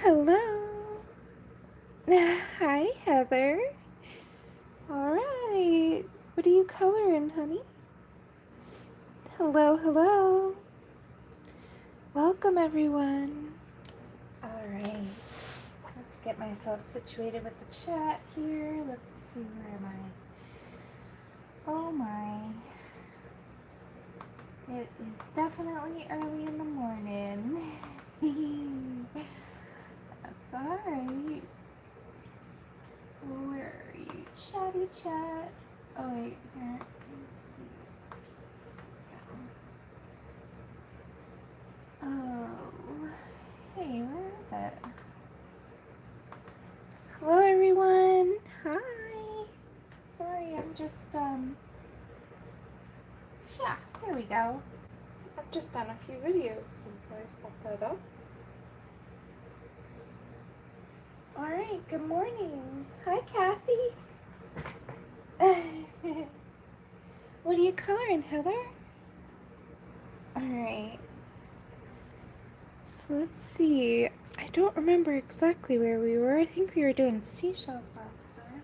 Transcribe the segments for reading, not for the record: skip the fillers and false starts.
Hello. Hi, Heather. All right. What are you coloring, honey? Hello, hello. Welcome, everyone. All right. Let's get myself situated with the chat here. Let's see, where am I? Oh my. It is definitely early in the morning. That's all right. Where are you? Chatty chat. Oh, wait. Here. Let's see. Oh. Hey, where is it? Hello, everyone. Hi. Sorry, I'm just, yeah, here we go. I've just done a few videos since I set that up. All right, good morning. Hi, Kathy. What are you coloring, Heather? All right. So let's see. I don't remember exactly where we were. I think we were doing seashells last time.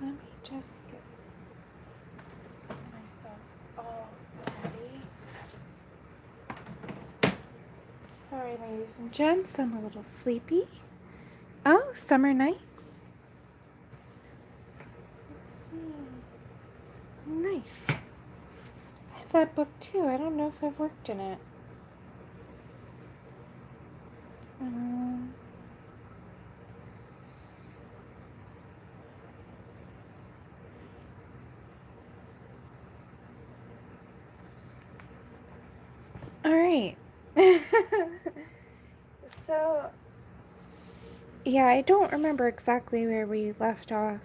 Let me just get myself all ready. Sorry, ladies and gents, I'm a little sleepy. Oh, summer nights. Let's see. Nice. I have that book too. I don't know if I've worked in it. All right. So, yeah, I don't remember exactly where we left off,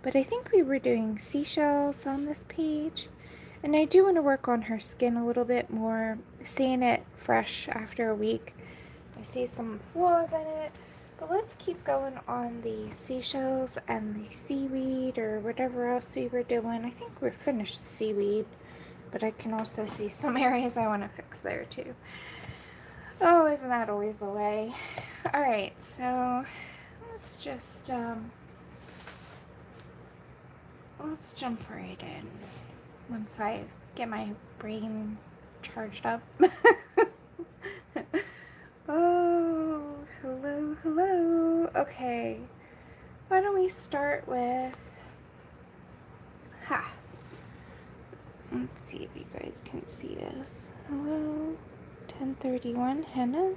but I think we were doing seashells on this page. And I do want to work on her skin a little bit more, seeing it fresh after a week. I see some flaws in it, but let's keep going on the seashells and the seaweed or whatever else we were doing. I think we're finished seaweed, but I can also see some areas I want to fix there too. Oh, isn't that always the way? All right, so let's just let's jump right in once I get my brain charged up. Oh, hello, hello. Okay, why don't we start with, let's see if you guys can see this. Hello, 1031 Hanna.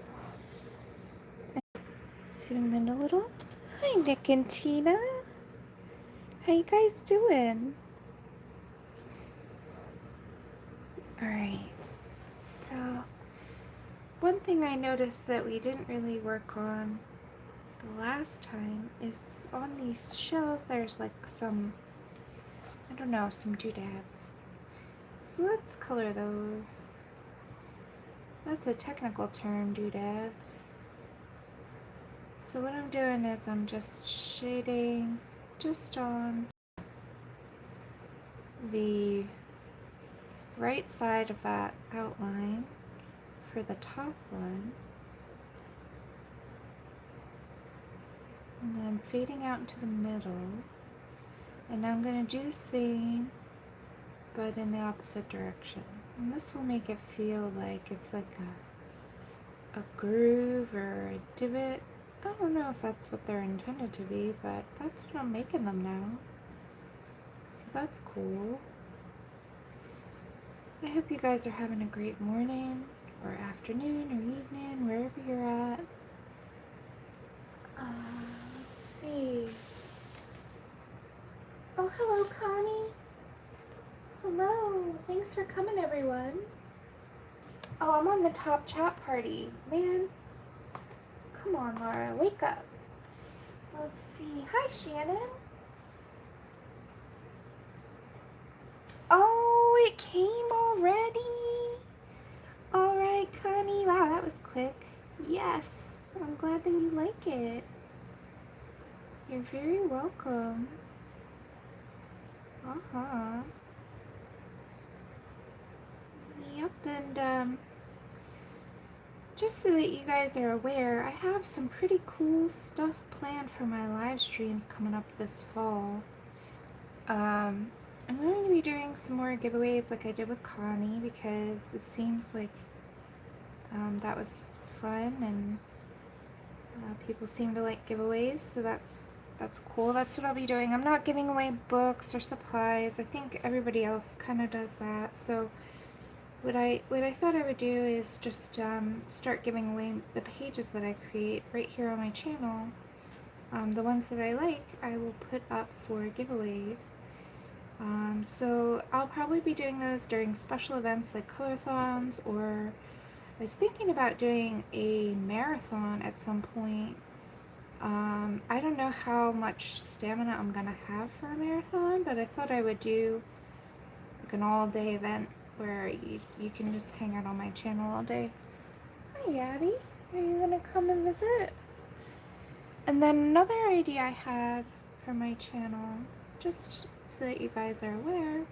Zoom in a little. Hi, Nick and Tina. How you guys doing? Alright, so one thing I noticed that we didn't really work on the last time is on these shells there's like some, I don't know, some doodads. So let's color those. That's a technical term, doodads. So what I'm doing is I'm just shading just on the right side of that outline for the top one, and then fading out into the middle. And now I'm going to do the same but in the opposite direction, and this will make it feel like it's like a groove or a divot. I don't know if that's what they're intended to be, but that's what I'm making them now, so that's cool. I hope you guys are having a great morning or afternoon or evening, wherever you're at. Let's see. Oh, hello, Connie. Hello. Thanks for coming, everyone. Oh, I'm on the top chat party. Man. Come on, Laura. Wake up. Let's see. Hi, Shannon. Oh, it came already. All right, Connie. Wow, that was quick. Yes. I'm glad that you like it. You're very welcome. Yep, and just so that you guys are aware, I have some pretty cool stuff planned for my live streams coming up this fall. I'm going to be doing some more giveaways like I did with Connie because it seems like that was fun, and people seem to like giveaways, so that's cool. That's what I'll be doing. I'm not giving away books or supplies. I think everybody else kind of does that. So what I thought I would do is just start giving away the pages that I create right here on my channel. The ones that I like, I will put up for giveaways. So I'll probably be doing those during special events like colorthons, or I was thinking about doing a marathon at some point. I don't know how much stamina I'm gonna have for a marathon, but I thought I would do like an all-day event where you can just hang out on my channel all day. Hi, Abby. Are you gonna come and visit? And then another idea I had for my channel, just so that you guys are aware,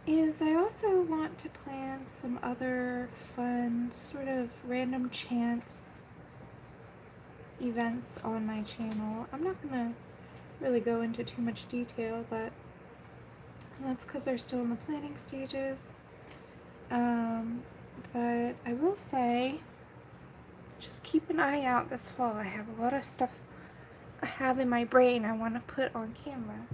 is I also want to plan some other fun, sort of random chance events on my channel. I'm not gonna really go into too much detail, but that's because they're still in the planning stages. But I will say, just keep an eye out this fall. I have a lot of stuff I have in my brain I want to put on camera.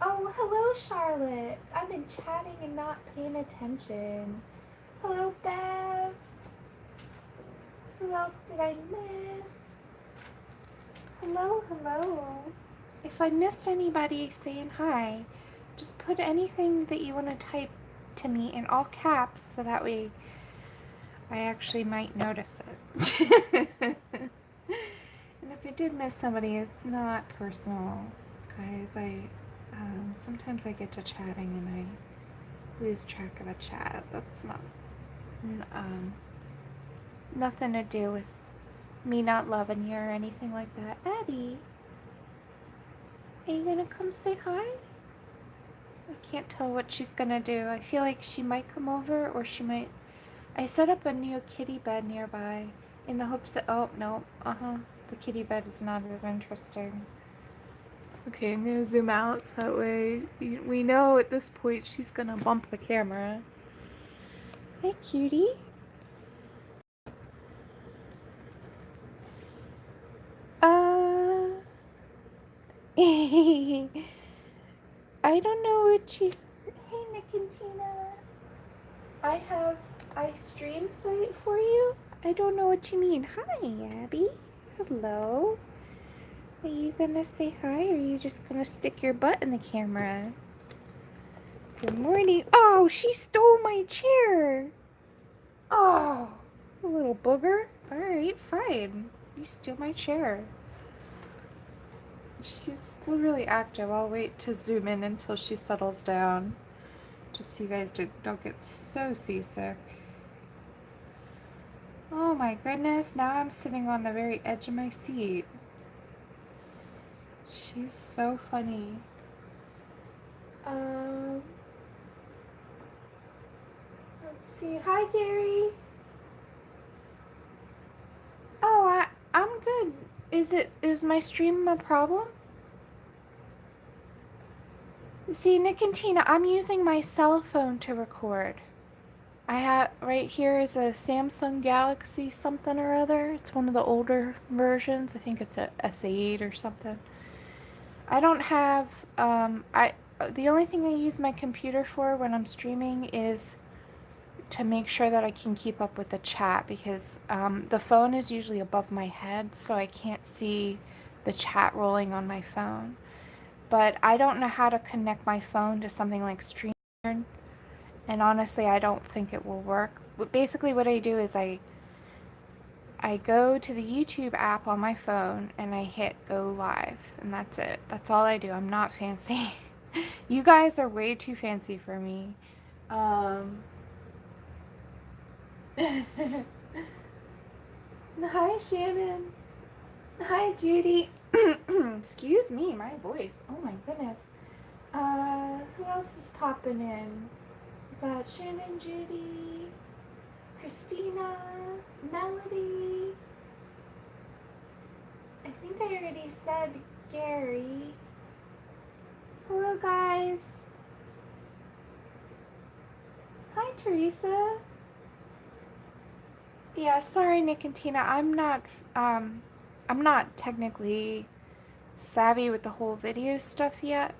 Oh, hello, Charlotte. I've been chatting and not paying attention. Hello, Bev. Who else did I miss? Hello, hello. If I missed anybody saying hi, just put anything that you want to type to me in all caps so that way I actually might notice it. And if I did miss somebody, it's not personal, guys. Sometimes I get to chatting and I lose track of a chat. That's not nothing to do with me not loving you or anything like that. Abby, are you gonna come say hi? I can't tell what she's gonna do. I feel like she might come over, or she might... I set up a new kitty bed nearby in the hopes that... Oh, no. The kitty bed is not as interesting. Okay, I'm gonna zoom out so that way we know at this point she's gonna bump the camera. Hey, cutie. I don't know what you... Hey, Nick and Tina. I stream site for you? I don't know what you mean. Hi, Abby. Hello. Are you gonna say hi, or are you just gonna stick your butt in the camera? Good morning. Oh, she stole my chair. Oh, a little booger. Alright, fine. You steal my chair. She's still really active. I'll wait to zoom in until she settles down, just so you guys don't get so seasick. Oh my goodness, now I'm sitting on the very edge of my seat. She's so funny. Let's see. Hi, Gary. Oh, I'm good. Is my stream a problem? See, Nick and Tina, I'm using my cell phone to record. I have, right here is a Samsung Galaxy something or other. It's one of the older versions. I think it's a S8 or something. I don't have, the only thing I use my computer for when I'm streaming is to make sure that I can keep up with the chat, because the phone is usually above my head, so I can't see the chat rolling on my phone. But I don't know how to connect my phone to something like StreamYard, and honestly I don't think it will work. But basically what I do is I go to the YouTube app on my phone and I hit go live, and that's it. That's all I do. I'm not fancy. You guys are way too fancy for me. Hi, Shannon. Hi, Judy. Excuse me, my voice. Oh my goodness. Who else is popping in? got Shannon, Judy, Christina, Melody. I think I already said Gary. Hello, guys. Hi, Teresa. Yeah, sorry, Nick and Tina. I'm not technically savvy with the whole video stuff yet.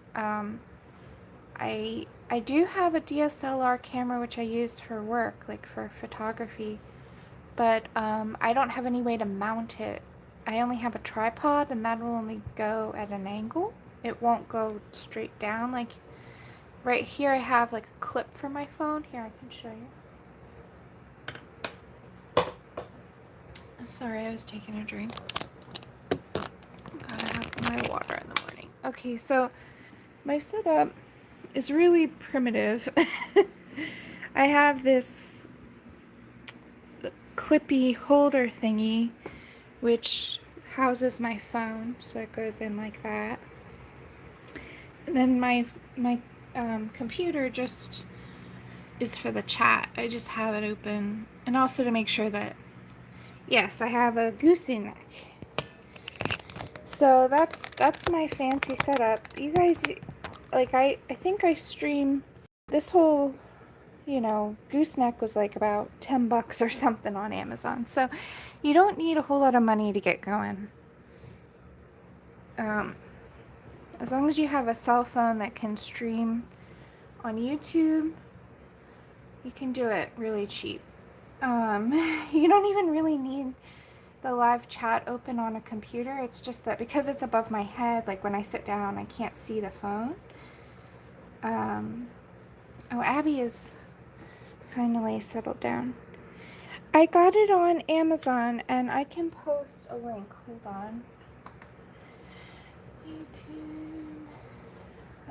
I do have a DSLR camera which I use for work, like for photography, but I don't have any way to mount it. I only have a tripod, and that will only go at an angle. It won't go straight down. Like right here I have like a clip for my phone. Here, I can show you. Sorry, I was taking a drink. Gotta have my water in the morning. Okay, so my setup is really primitive. I have this clippy holder thingy which houses my phone, so it goes in like that. And then my computer just is for the chat. I just have it open, and also to make sure that, yes, I have a gooseneck. So that's my fancy setup. You guys, like, I think I stream this whole, you know, gooseneck was like about $10 or something on Amazon. So you don't need a whole lot of money to get going. As long as you have a cell phone that can stream on YouTube, you can do it really cheap. You don't even really need the live chat open on a computer. It's just that because it's above my head, like when I sit down, I can't see the phone. Oh, Abby is finally settled down. I got it on Amazon, and I can post a link. Hold on. YouTube.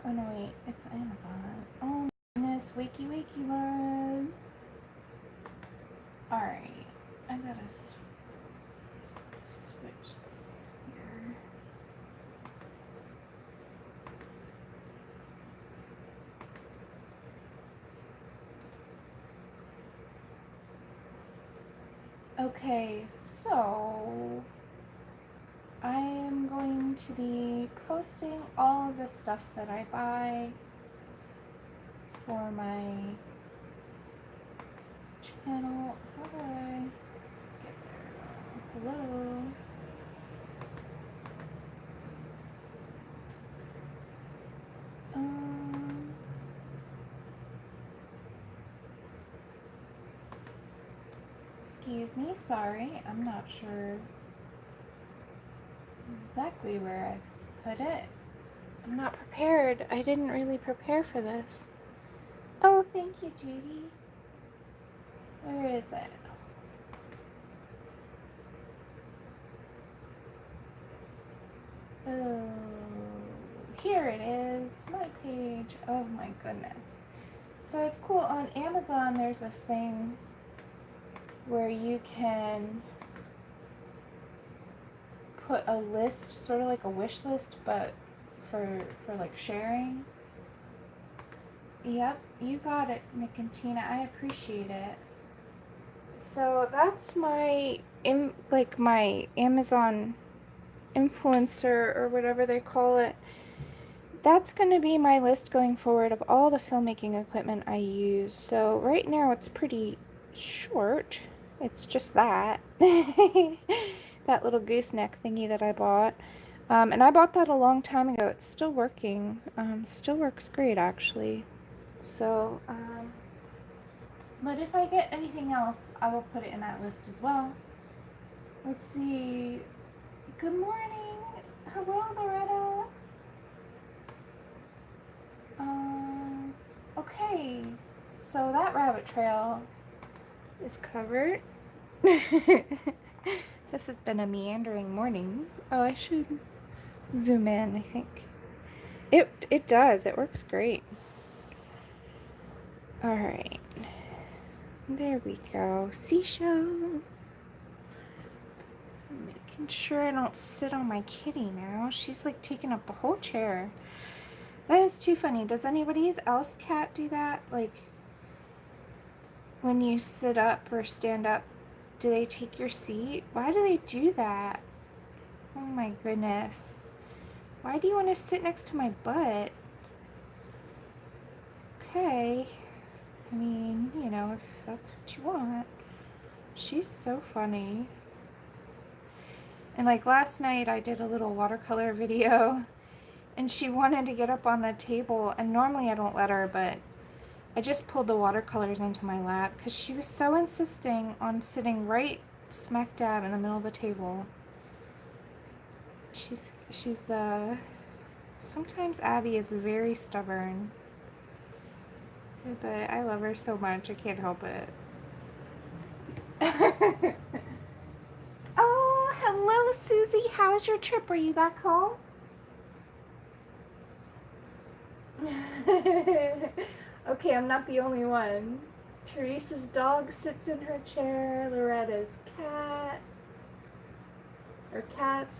Oh no, wait, it's Amazon. Oh my goodness, wakey love. Alright, I gotta switch this here. Okay, so I am going to be posting all of the stuff that I buy for my channel. How do I get there? Hello? Excuse me, sorry, I'm not sure exactly where I put it. I'm not prepared. I didn't really prepare for this. Oh, thank you, Judy. Where is it? Oh, here it is. My page. Oh my goodness. So it's cool. On Amazon, there's this thing where you can put a list, sort of like a wish list, but for like sharing. Yep, you got it, Nick and Tina. I appreciate it. So that's my my Amazon influencer or whatever they call it. That's going to be my list going forward of all the filmmaking equipment I use. So right now it's pretty short. It's just that. That little gooseneck thingy that I bought. And I bought that a long time ago. It's still working. Still works great, actually. So, but if I get anything else, I will put it in that list as well. Let's see. Good morning. Hello, Loretta. Okay. So that rabbit trail is covered. This has been a meandering morning. Oh, I should zoom in, I think. It does. It works great. All right. There we go. Seashells. Making sure I don't sit on my kitty now. She's like taking up the whole chair. That is too funny. Does anybody else cat do that? Like, when you sit up or stand up, do they take your seat? Why do they do that? Oh my goodness. Why do you want to sit next to my butt? Okay. I mean, you know, if that's what you want. She's so funny. And like last night I did a little watercolor video and she wanted to get up on the table, and normally I don't let her, but I just pulled the watercolors into my lap because she was so insisting on sitting right smack dab in the middle of the table. She's sometimes Abby is very stubborn, but I love her so much I can't help it. Oh, hello Susie, how was your trip? Are you back home? Okay, I'm not the only one. Teresa's dog sits in her chair. Loretta's cat. Or cats.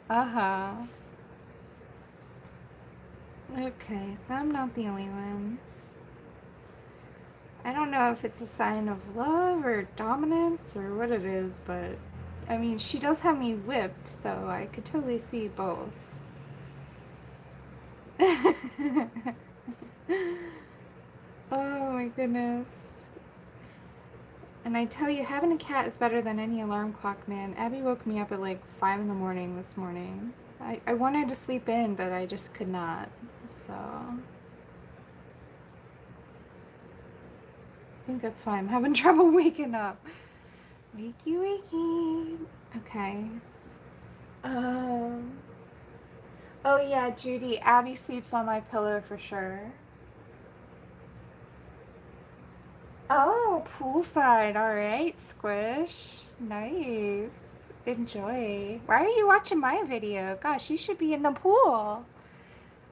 Uh-huh. Okay, so I'm not the only one. I don't know if it's a sign of love or dominance or what it is, but I mean, she does have me whipped, so I could totally see both. Oh my goodness. And I tell you, having a cat is better than any alarm clock, man. Abby woke me up at like 5 in the morning this morning. I wanted to sleep in, but I just could not. So I think that's why I'm having trouble waking up. Wakey, wakey. Okay. Oh yeah, Judy, Abby sleeps on my pillow for sure. Oh, poolside. All right, Squish. Nice. Enjoy. Why are you watching my video? Gosh, you should be in the pool.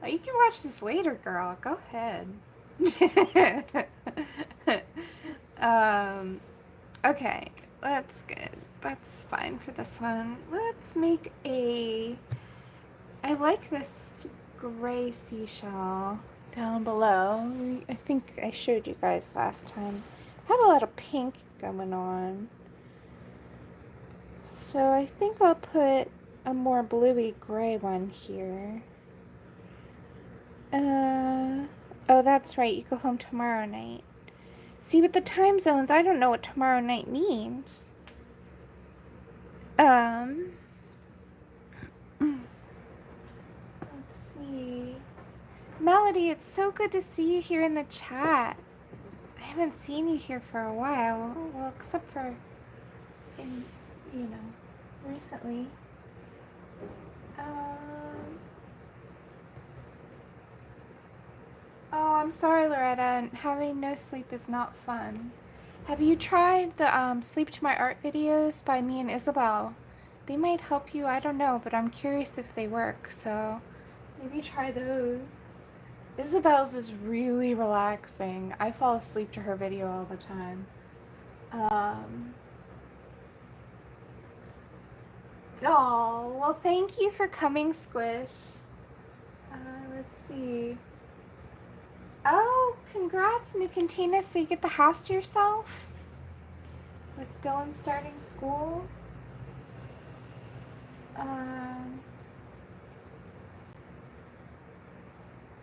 Oh, you can watch this later, girl. Go ahead. Okay, that's good. That's fine for this one. Let's make a... I like this gray seashell down below. I think I showed you guys last time. I have a lot of pink going on. So I think I'll put a more bluey gray one here. Oh, that's right. You go home tomorrow night. See, with the time zones, I don't know what tomorrow night means. Let's see. Melody, it's so good to see you here in the chat. I haven't seen you here for a while. Well, except for recently. Oh, I'm sorry, Loretta. Having no sleep is not fun. Have you tried the Sleep to My Art videos by me and Isabel? They might help you, I don't know, but I'm curious if they work, so maybe try those. Isabel's is really relaxing. I fall asleep to her video all the time. Oh, well, thank you for coming, Squish. Let's see. Oh, congrats, new container, so you get the house to yourself? With Dylan starting school?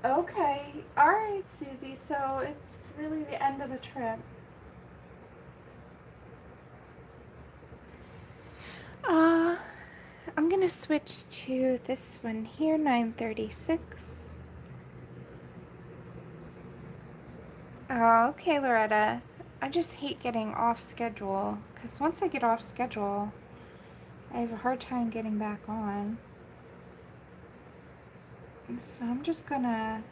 Okay. Alright, Susie, so it's really the end of the trip. I'm gonna switch to this one here, 936. Oh, okay, Loretta. I just hate getting off schedule, because once I get off schedule, I have a hard time getting back on. So I'm just gonna,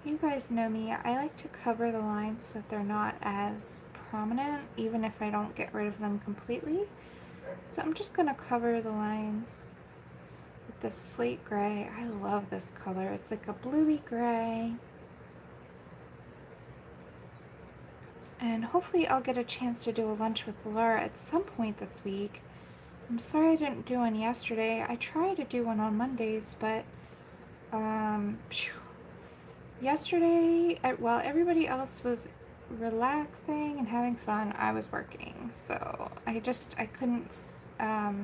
you guys know me, I like to cover the lines so that they're not as prominent, even if I don't get rid of them completely. So I'm just gonna cover the lines with this slate gray. I love this color. It's like a bluey gray. And hopefully I'll get a chance to do a lunch with Laura at some point this week. I'm sorry I didn't do one yesterday. I try to do one on Mondays, but yesterday, while everybody else was relaxing and having fun, I was working. So I couldn't, I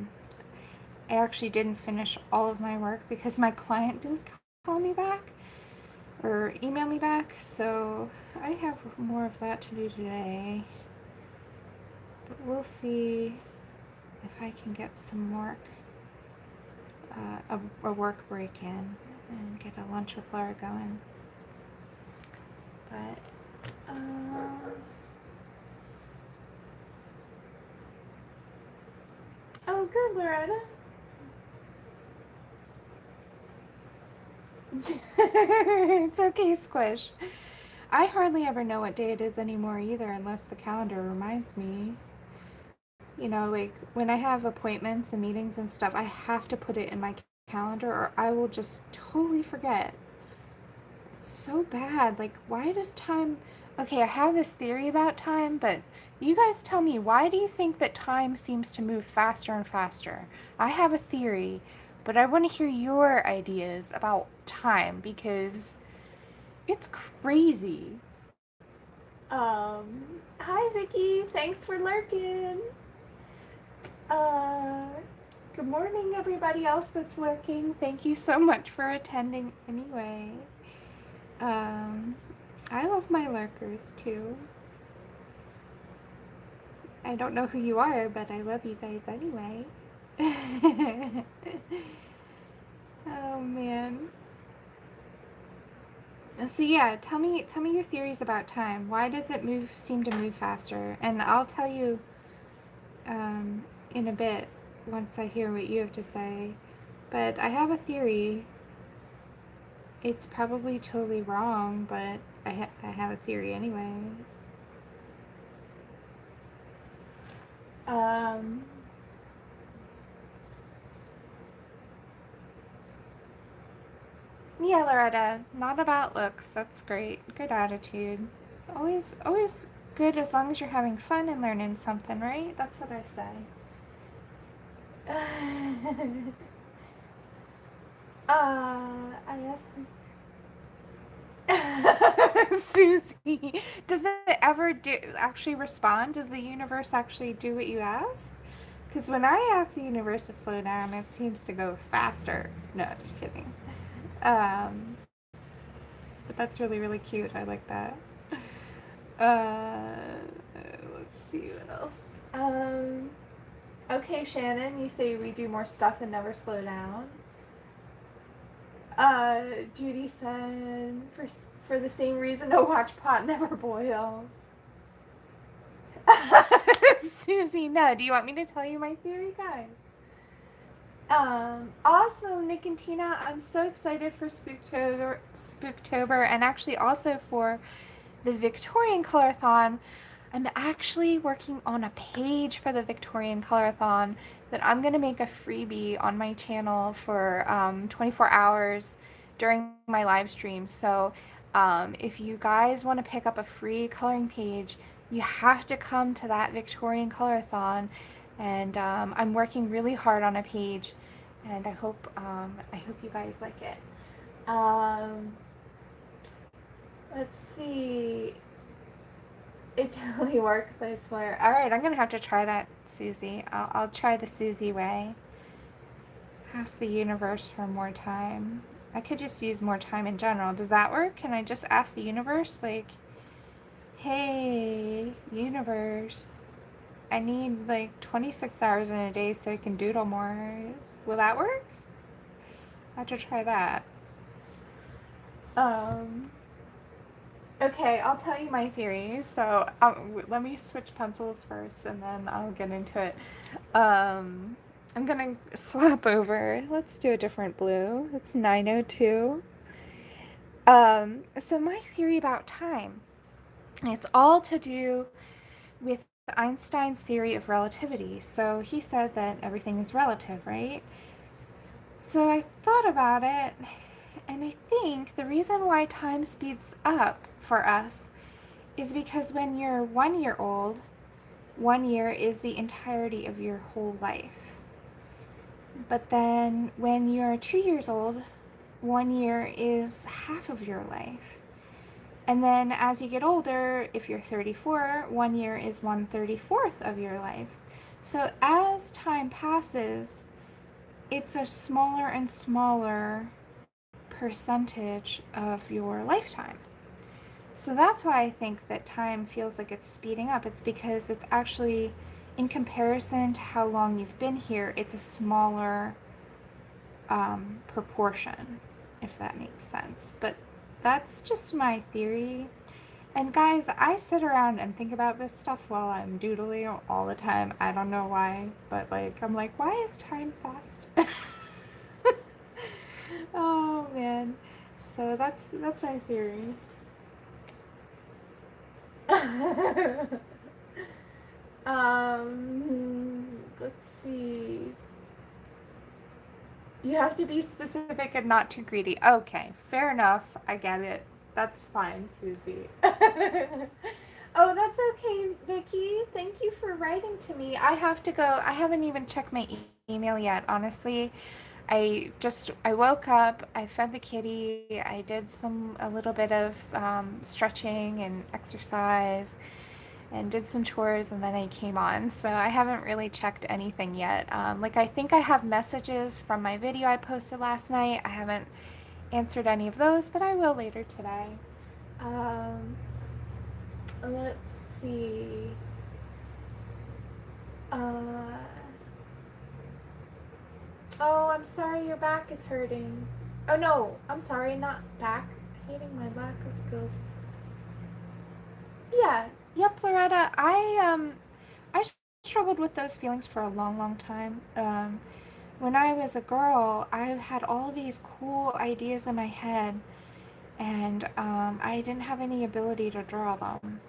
actually didn't finish all of my work because my client didn't call me back or email me back. So I have more of that to do today. But we'll see if I can get some work, a work break in and get a lunch with Laura going. But, oh, good, Loretta. It's okay, Squish. I hardly ever know what day it is anymore either, unless the calendar reminds me. You know, like when I have appointments and meetings and stuff, I have to put it in my calendar or I will just totally forget. It's so bad. Like, why does time. Okay, I have this theory about time, but you guys tell me, why do you think that time seems to move faster and faster? I have a theory, but I want to hear your ideas about time because it's crazy. Hi Vicky, thanks for lurking. Uh, Good morning everybody else that's lurking. Thank you so much for attending anyway. I love my lurkers too. I don't know who you are, but I love you guys anyway. Oh man. So yeah, tell me your theories about time. Why does it seem to move faster? And I'll tell you in a bit once I hear what you have to say. But I have a theory. It's probably totally wrong, but I have a theory anyway. Um, yeah, Loretta, not about looks. That's great. Good attitude. Always good as long as you're having fun and learning something, right? That's what I say. I asked Susie, does it ever actually respond? Does the universe actually do what you ask? Because when I ask the universe to slow down, it seems to go faster. No, just kidding. Um, but that's really, really cute. I like that. Let's see what else. Okay, Shannon, you say we do more stuff and never slow down. Judy said, for the same reason a watch pot never boils. Susie, no. Do you want me to tell you my theory, guys? Awesome, Nick and Tina. I'm so excited for Spooktober, and actually also for the Victorian Colorathon. I'm actually working on a page for the Victorian Colorathon that I'm going to make a freebie on my channel for 24 hours during my live stream. So if you guys want to pick up a free coloring page, you have to come to that Victorian Colorathon. And I'm working really hard on a page, and I hope you guys like it. Let's see. It totally works, I swear. Alright, I'm gonna have to try that, Susie. I'll try the Susie way. Ask the universe for more time. I could just use more time in general. Does that work? Can I just ask the universe, like, hey, universe, I need like 26 hours in a day so I can doodle more. Will that work? I have to try that. Okay, I'll tell you my theory. So let me switch pencils first and then I'll get into it. I'm gonna swap over. Let's do a different blue. It's 902. So my theory about time, it's all to do with Einstein's theory of relativity. So he said that everything is relative, right? So I thought about it, and I think the reason why time speeds up for us is because when you're 1 year old, 1 year is the entirety of your whole life. But then when you're 2 years old, 1 year is half of your life. And then as you get older, if you're 34, 1 year is 1/34th of your life. So as time passes, it's a smaller and smaller percentage of your lifetime. So that's why I think that time feels like it's speeding up. It's because it's actually, in comparison to how long you've been here, it's a smaller proportion, if that makes sense. But that's just my theory. And guys, I sit around and think about this stuff while I'm doodling all the time. I don't know why, but like, I'm like, why is time fast? Oh man. So that's my theory. Let's see. You have to be specific and not too greedy. Okay, fair enough. I get it. That's fine, Susie. Oh, that's okay, Vicky. Thank you for writing to me. I have to go. I haven't even checked my email yet, honestly. I woke up, I fed the kitty, I did a little bit of stretching and exercise and did some chores, and then I came on. So I haven't really checked anything yet. Like, I think I have messages from my video I posted last night. I haven't answered any of those, but I will later today. Um, let's see. Uh, oh, I'm sorry your back is hurting. Oh no, I'm sorry, not back. Hating my lack of skills. Yeah, yep, Loretta. I struggled with those feelings for a long, long time. When I was a girl, I had all these cool ideas in my head, and I didn't have any ability to draw them.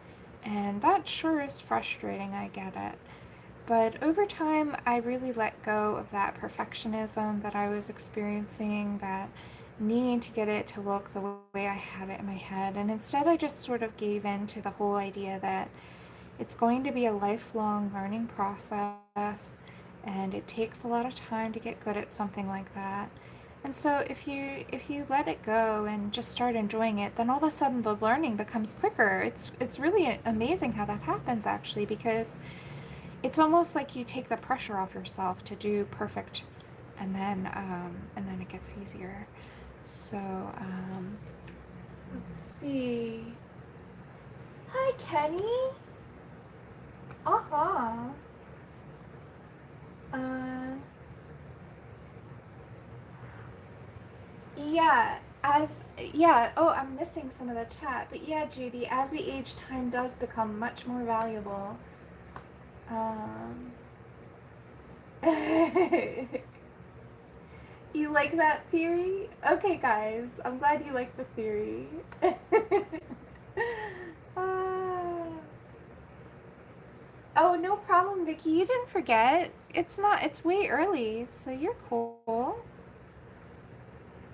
And that sure is frustrating, I get it. But over time, I really let go of that perfectionism that I was experiencing, that needing to get it to look the way I had it in my head. And instead, I just sort of gave in to the whole idea that it's going to be a lifelong learning process, and it takes a lot of time to get good at something like that. And so if you let it go and just start enjoying it, then all of a sudden the learning becomes quicker. It's really amazing how that happens, actually, because it's almost like you take the pressure off yourself to do perfect, and then it gets easier. So let's see. Hi, Kenny. Uh-huh. Uh, yeah, as yeah, oh, I'm missing some of the chat, but yeah, Judy, as we age, time does become much more valuable. Um, you like that theory? Okay, guys, I'm glad you like the theory. uh, oh, no problem, Vicky. You didn't forget. It's way early, so you're cool.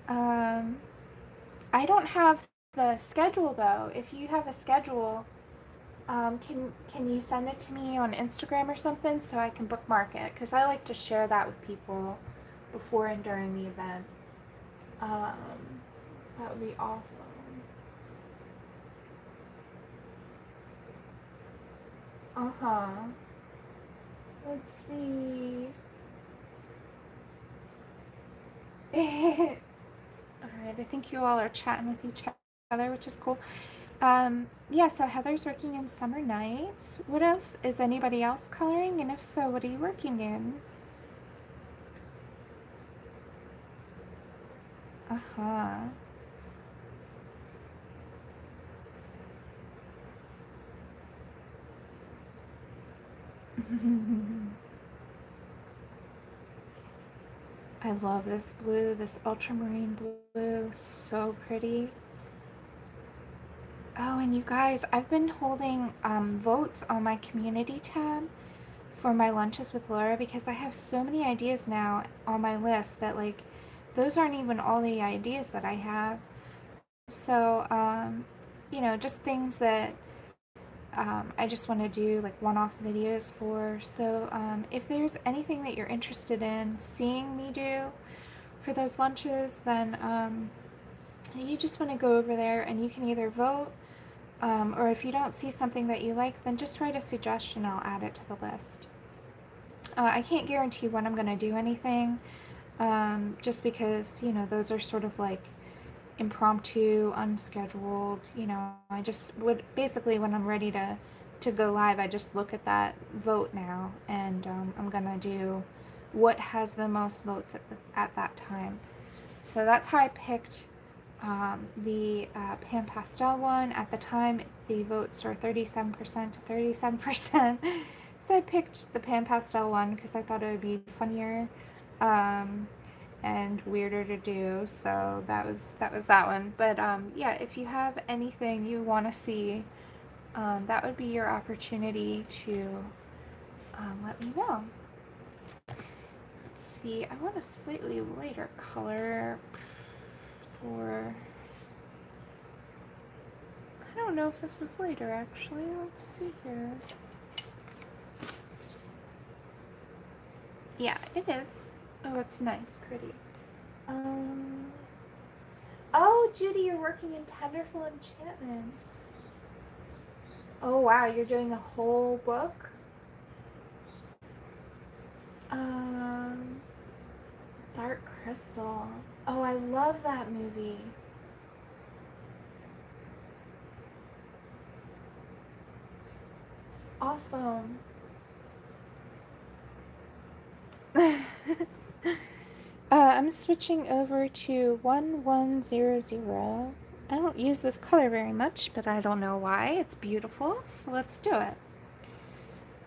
Um, I don't have the schedule though. If you have a schedule, can you send it to me on Instagram or something so I can bookmark it? Because I like to share that with people before and during the event. That would be awesome. Uh-huh. Let's see. Alright, I think you all are chatting with each other, which is cool. Yeah, so Heather's working in Summer Nights. What else? Is anybody else coloring? And if so, what are you working in? Uh-huh. I love this blue, this ultramarine blue. So pretty. Oh, and you guys, I've been holding votes on my community tab for my lunches with Laura because I have so many ideas now on my list that, like, those aren't even all the ideas that I have. So, just things that I just want to do, like, one-off videos for. So, if there's anything that you're interested in seeing me do for those lunches, then you just want to go over there and you can either vote Or if you don't see something that you like, then just write a suggestion. I'll add it to the list. I can't guarantee when I'm going to do anything, just because, you know, those are sort of like impromptu, unscheduled. You know, I just would basically, when I'm ready to go live, I just look at that vote now, and I'm going to do what has the most votes at that time. So that's how I picked the Pan Pastel one. At the time, the votes were 37% to 37%. So I picked the Pan Pastel one because I thought it would be funnier and weirder to do. So that was that one. But yeah, if you have anything you want to see, that would be your opportunity to let me know. Let's see, I want a slightly lighter color for... I don't know if this is later, actually. Let's see here. Yeah, it is. Oh, it's nice, pretty. Oh, Judy, you're working in Tenderful Enchantments. Oh, wow, you're doing the whole book? Dark Crystal. Oh, I love that movie. Awesome. I'm switching over to 1100. I don't use this color very much, but I don't know why. It's beautiful, so let's do it.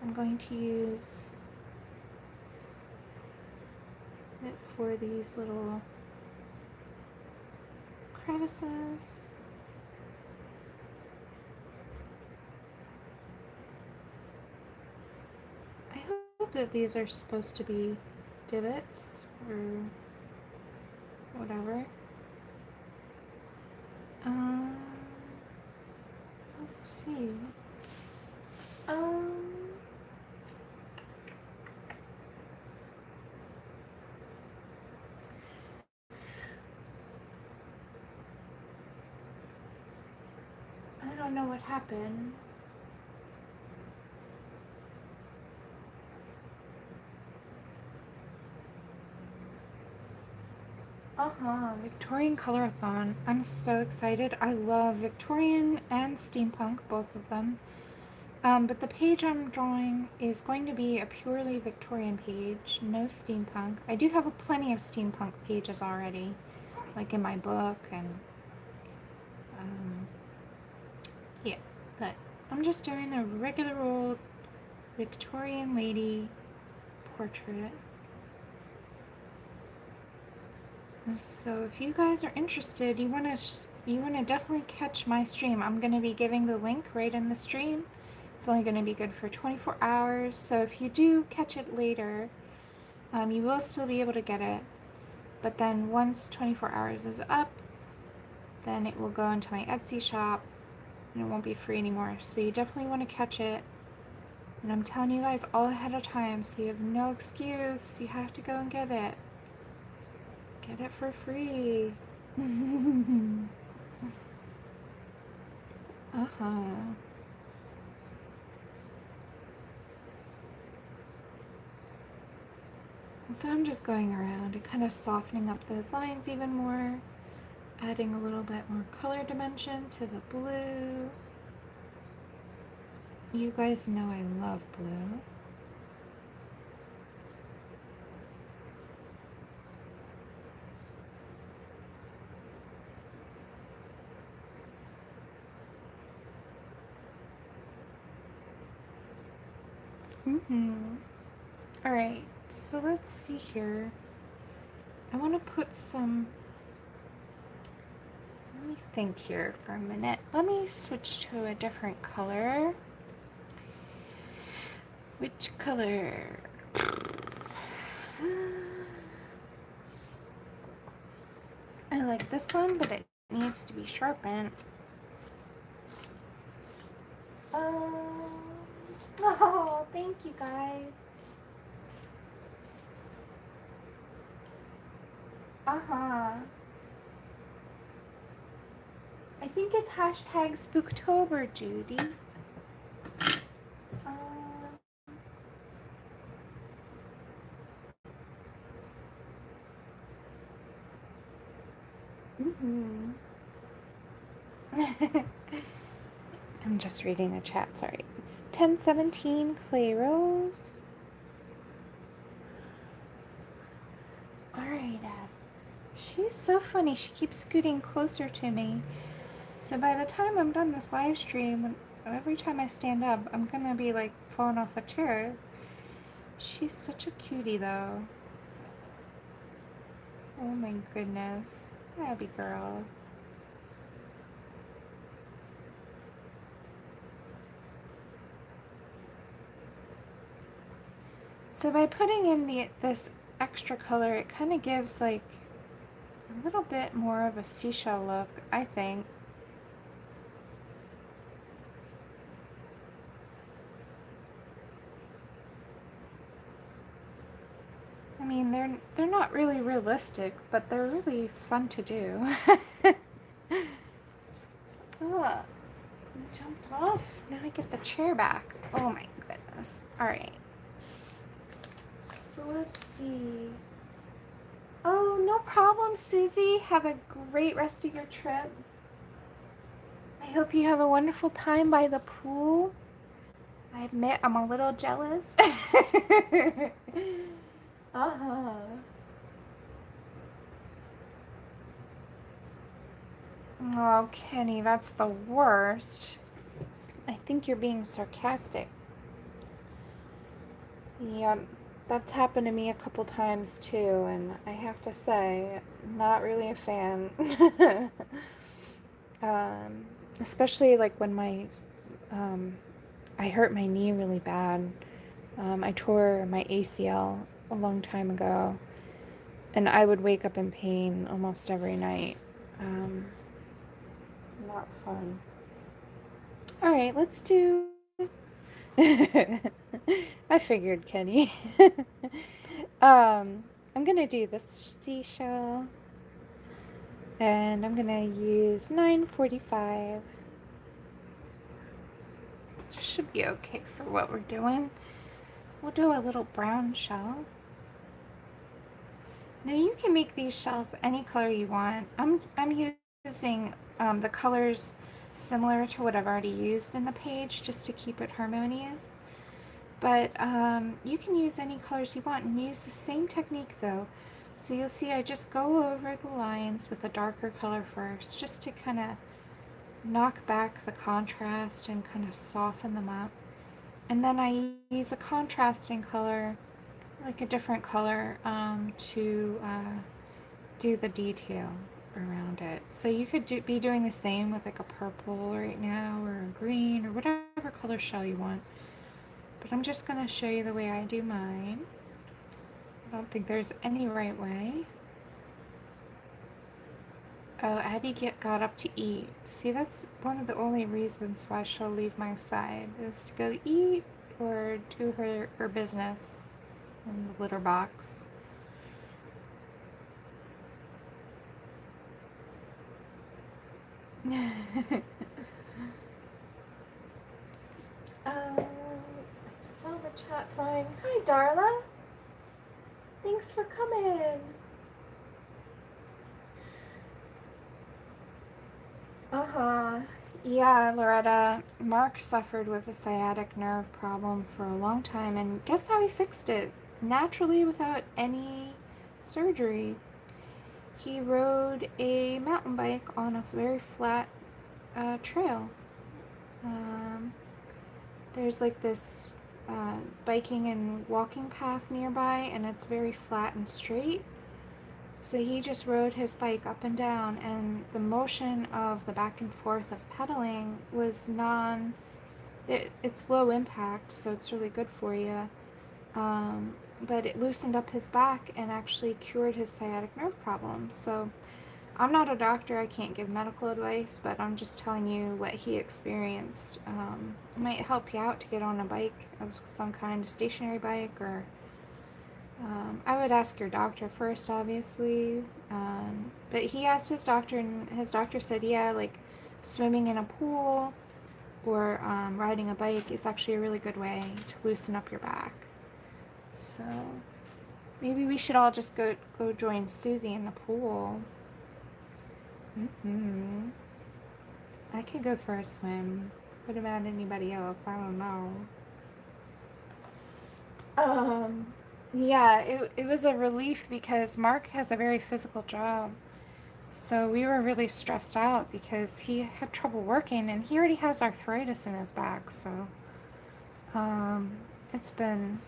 I'm going to use it for these little crevices. I hope that these are supposed to be divots or whatever. Let's see. I don't know what happened. Victorian Colorathon. I'm so excited. I love Victorian and steampunk, both of them. But the page I'm drawing is going to be a purely Victorian page, no steampunk. I do have plenty of steampunk pages already, like in my book, and yeah, but I'm just doing a regular old Victorian lady portrait. So if you guys are interested, you wanna definitely catch my stream. I'm gonna be giving the link right in the stream. It's only gonna be good for 24 hours. So if you do catch it later, you will still be able to get it. But then once 24 hours is up, then it will go into my Etsy shop and it won't be free anymore. So you definitely want to catch it. And I'm telling you guys all ahead of time, so you have no excuse. You have to go and get it. Get it for free. So I'm just going around and kind of softening up those lines even more, adding a little bit more color dimension to the blue. You guys know I love blue. Alright, so let's see here. I want to put some... Let me think here for a minute. Let me switch to a different color. Which color? I like this one, but it needs to be sharpened. Oh, thank you guys. I I think it's hashtag Spooktober, Judy. Mm-hmm. I'm just reading the chat, sorry. It's 1017 Clay Rose. Alright, she's so funny. She keeps scooting closer to me. So by the time I'm done this live stream, every time I stand up, I'm gonna be like falling off a chair. She's such a cutie though. Oh my goodness. Abby girl. So by putting in this extra color, it kind of gives like a little bit more of a seashell look, I think. I mean, they're not really realistic, but they're really fun to do. Ugh, jumped off. Now I get the chair back. Oh my goodness. All right. So let's see. Oh, no problem, Susie. Have a great rest of your trip. I hope you have a wonderful time by the pool. I admit I'm a little jealous. Uh-huh. Oh, Kenny, that's the worst. I think you're being sarcastic. Yep, that's happened to me a couple times too, and I have to say, not really a fan. Especially like when I hurt my knee really bad. I tore my ACL a long time ago, and I would wake up in pain almost every night. Not fun. All right, let's do. I figured, Kenny. I'm gonna do this seashell, and I'm gonna use 945. Should be okay for what we're doing. We'll do a little brown shell. Now you can make these shells any color you want. I'm using the colors similar to what I've already used in the page just to keep it harmonious. But you can use any colors you want and use the same technique though. So you'll see I just go over the lines with a darker color first just to kind of knock back the contrast and kind of soften them up. And then I use a contrasting color, like a different color, to do the detail around it. So you could be doing the same with like a purple right now or a green or whatever color shell you want. But I'm just going to show you the way I do mine. I don't think there's any right way. Oh, Abby got up to eat. See, that's one of the only reasons why she'll leave my side, is to go eat or do her business in the litter box. I saw the chat flying. Hi, Darla. Thanks for coming. Uh-huh. Yeah, Loretta. Mark suffered with a sciatic nerve problem for a long time, and guess how he fixed it? Naturally, without any surgery. He rode a mountain bike on a very flat trail. There's like this biking and walking path nearby, and it's very flat and straight. So he just rode his bike up and down, and the motion of the back and forth of pedaling was it's low impact, so it's really good for you. But it loosened up his back and actually cured his sciatic nerve problem. So I'm not a doctor, I can't give medical advice, but I'm just telling you what he experienced. It might help you out to get on a bike of some kind, a stationary bike, or I would ask your doctor first, obviously. But he asked his doctor, and his doctor said, yeah, like swimming in a pool or riding a bike is actually a really good way to loosen up your back. So maybe we should all just go join Susie in the pool. I could go for a swim. What about anybody else? I don't know. Yeah, it was a relief because Mark has a very physical job. So we were really stressed out because he had trouble working and he already has arthritis in his back. So it's been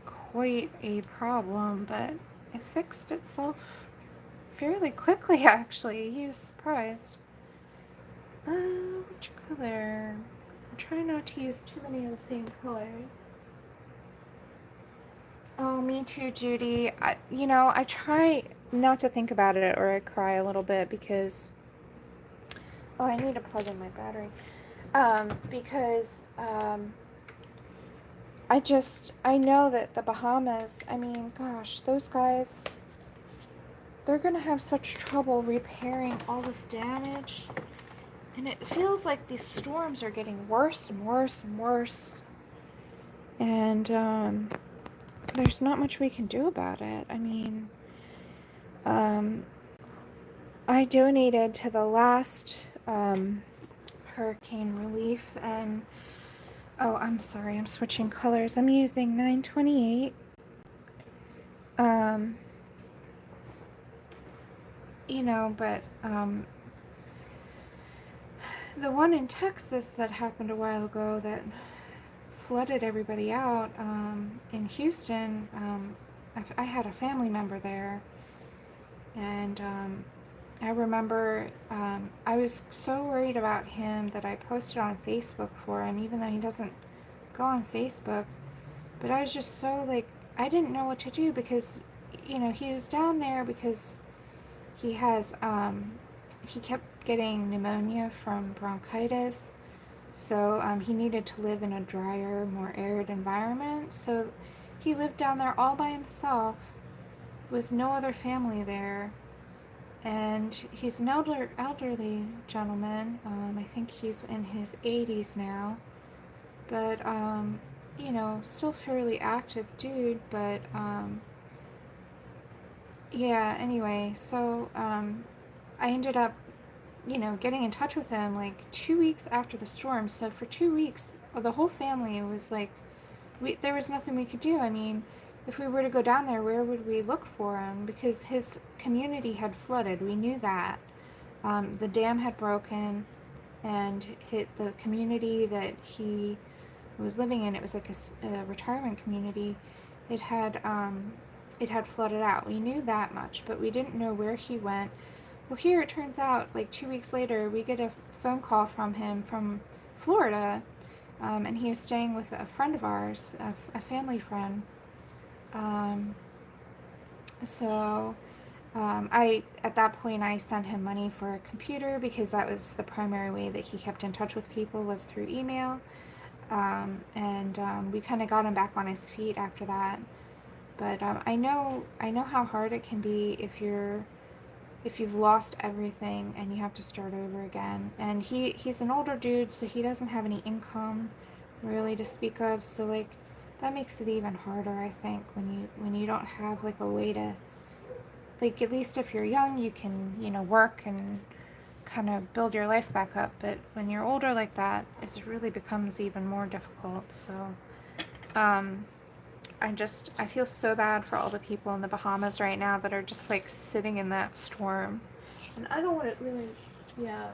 quite a problem, but it fixed itself fairly quickly actually. He was surprised. Which color? I'm trying not to use too many of the same colors. Oh, me too, Judy. I try not to think about it or I cry a little bit because... Oh, I need to plug in my battery. Because I know that the Bahamas, I mean, gosh, those guys, they're going to have such trouble repairing all this damage. And it feels like these storms are getting worse and worse and worse. And there's not much we can do about it. I mean, I donated to the last hurricane relief, and oh, I'm sorry, I'm switching colors. I'm using 928. But the one in Texas that happened a while ago that flooded everybody out in Houston, I had a family member there, and I remember I was so worried about him that I posted on Facebook for him, even though he doesn't go on Facebook. But I was just so, like, I didn't know what to do because, he was down there because he has, he kept getting pneumonia from bronchitis. So he needed to live in a drier, more arid environment. So he lived down there all by himself with no other family there. And he's an elderly gentleman. I think he's in his 80s now. But, still fairly active dude. But, yeah, anyway, so I ended up, getting in touch with him like 2 weeks after the storm. So for 2 weeks, the whole family was like, there was nothing we could do. I mean, if we were to go down there, where would we look for him? Because his community had flooded. We knew that. The dam had broken and hit the community that he was living in. It was like a retirement community. It had flooded out. We knew that much, but we didn't know where he went. Well, here it turns out, like 2 weeks later, we get a phone call from him from Florida, and he was staying with a friend of ours, a family friend. At that point, I sent him money for a computer because that was the primary way that he kept in touch with people, was through email. We kind of got him back on his feet after that. But I know how hard it can be if you've lost everything and you have to start over again. And he's an older dude, so he doesn't have any income really to speak of. So like that makes it even harder, I think, when you don't have like a way to, like, at least if you're young, you can work and kind of build your life back up. But when you're older like that, it really becomes even more difficult. So I feel so bad for all the people in the Bahamas right now that are just like sitting in that storm. And I don't want it really, yeah.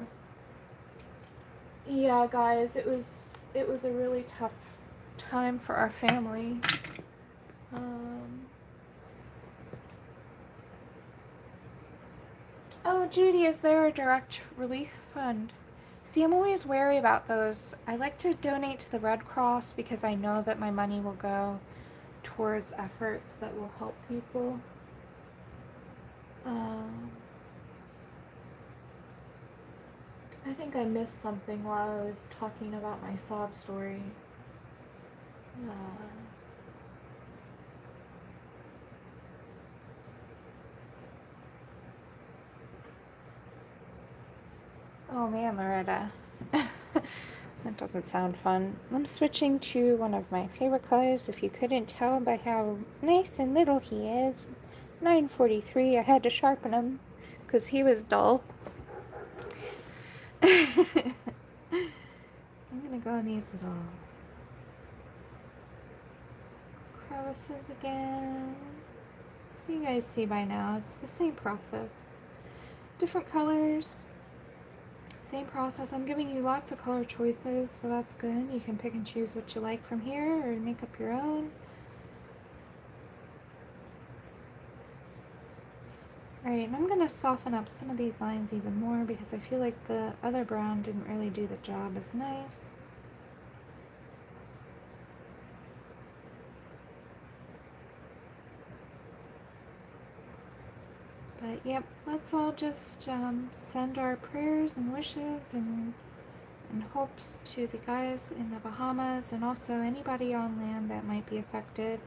Yeah, guys, it was a really tough time for our family. Oh, Judy, is there a direct relief fund? See, I'm always wary about those. I like to donate to the Red Cross because I know that my money will go towards efforts that will help people. I think I missed something while I was talking about my sob story. Oh man, Loretta. That doesn't sound fun. I'm switching to one of my favorite colors, if you couldn't tell by how nice and little he is. 943, I had to sharpen him because he was dull. So I'm going to go in these little crevices again. So you guys see by now, it's the same process. Different colors. Same process. I'm giving you lots of color choices, so that's good. You can pick and choose what you like from here or make up your own. Alright, and I'm going to soften up some of these lines even more because I feel like the other brown didn't really do the job as nice. But yep, let's all just send our prayers and wishes and hopes to the guys in the Bahamas and also anybody on land that might be affected.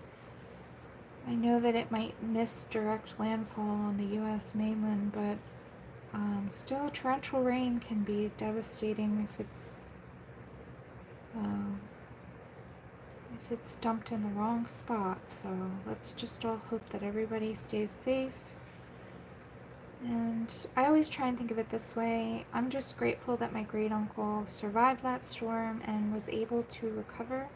I know that it might miss direct landfall on the U.S. mainland, but still torrential rain can be devastating if it's dumped in the wrong spot. So let's just all hope that everybody stays safe. And I always try and think of it this way. I'm just grateful that my great uncle survived that storm and was able to recover.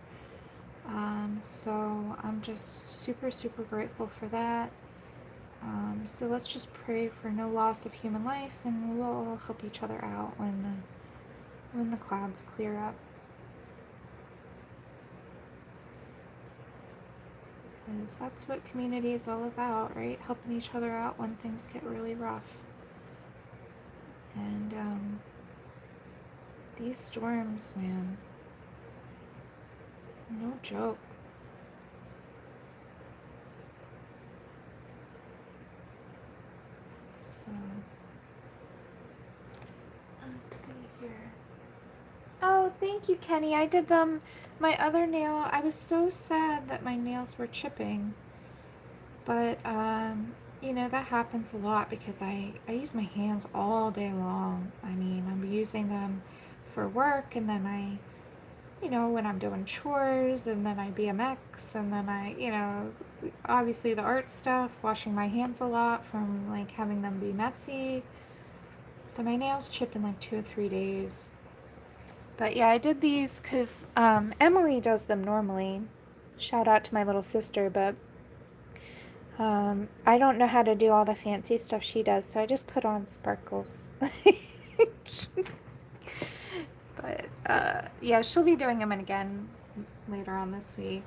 So I'm just super, super grateful for that. So let's just pray for no loss of human life, and we'll all help each other out when the clouds clear up. Because that's what community is all about, right? Helping each other out when things get really rough. And these storms, man, no joke. So, let's see here. Oh, thank you, Kenny. I did them. My other nail, I was so sad that my nails were chipping. But, you know, that happens a lot because I use my hands all day long. I mean, I'm using them for work, and then when I'm doing chores, and then I BMX, and then obviously the art stuff, washing my hands a lot from, like, having them be messy. So my nails chip in, like, 2 or 3 days. But, yeah, I did these because Emily does them normally. Shout out to my little sister, but I don't know how to do all the fancy stuff she does, so I just put on sparkles. But, yeah, she'll be doing them again later on this week.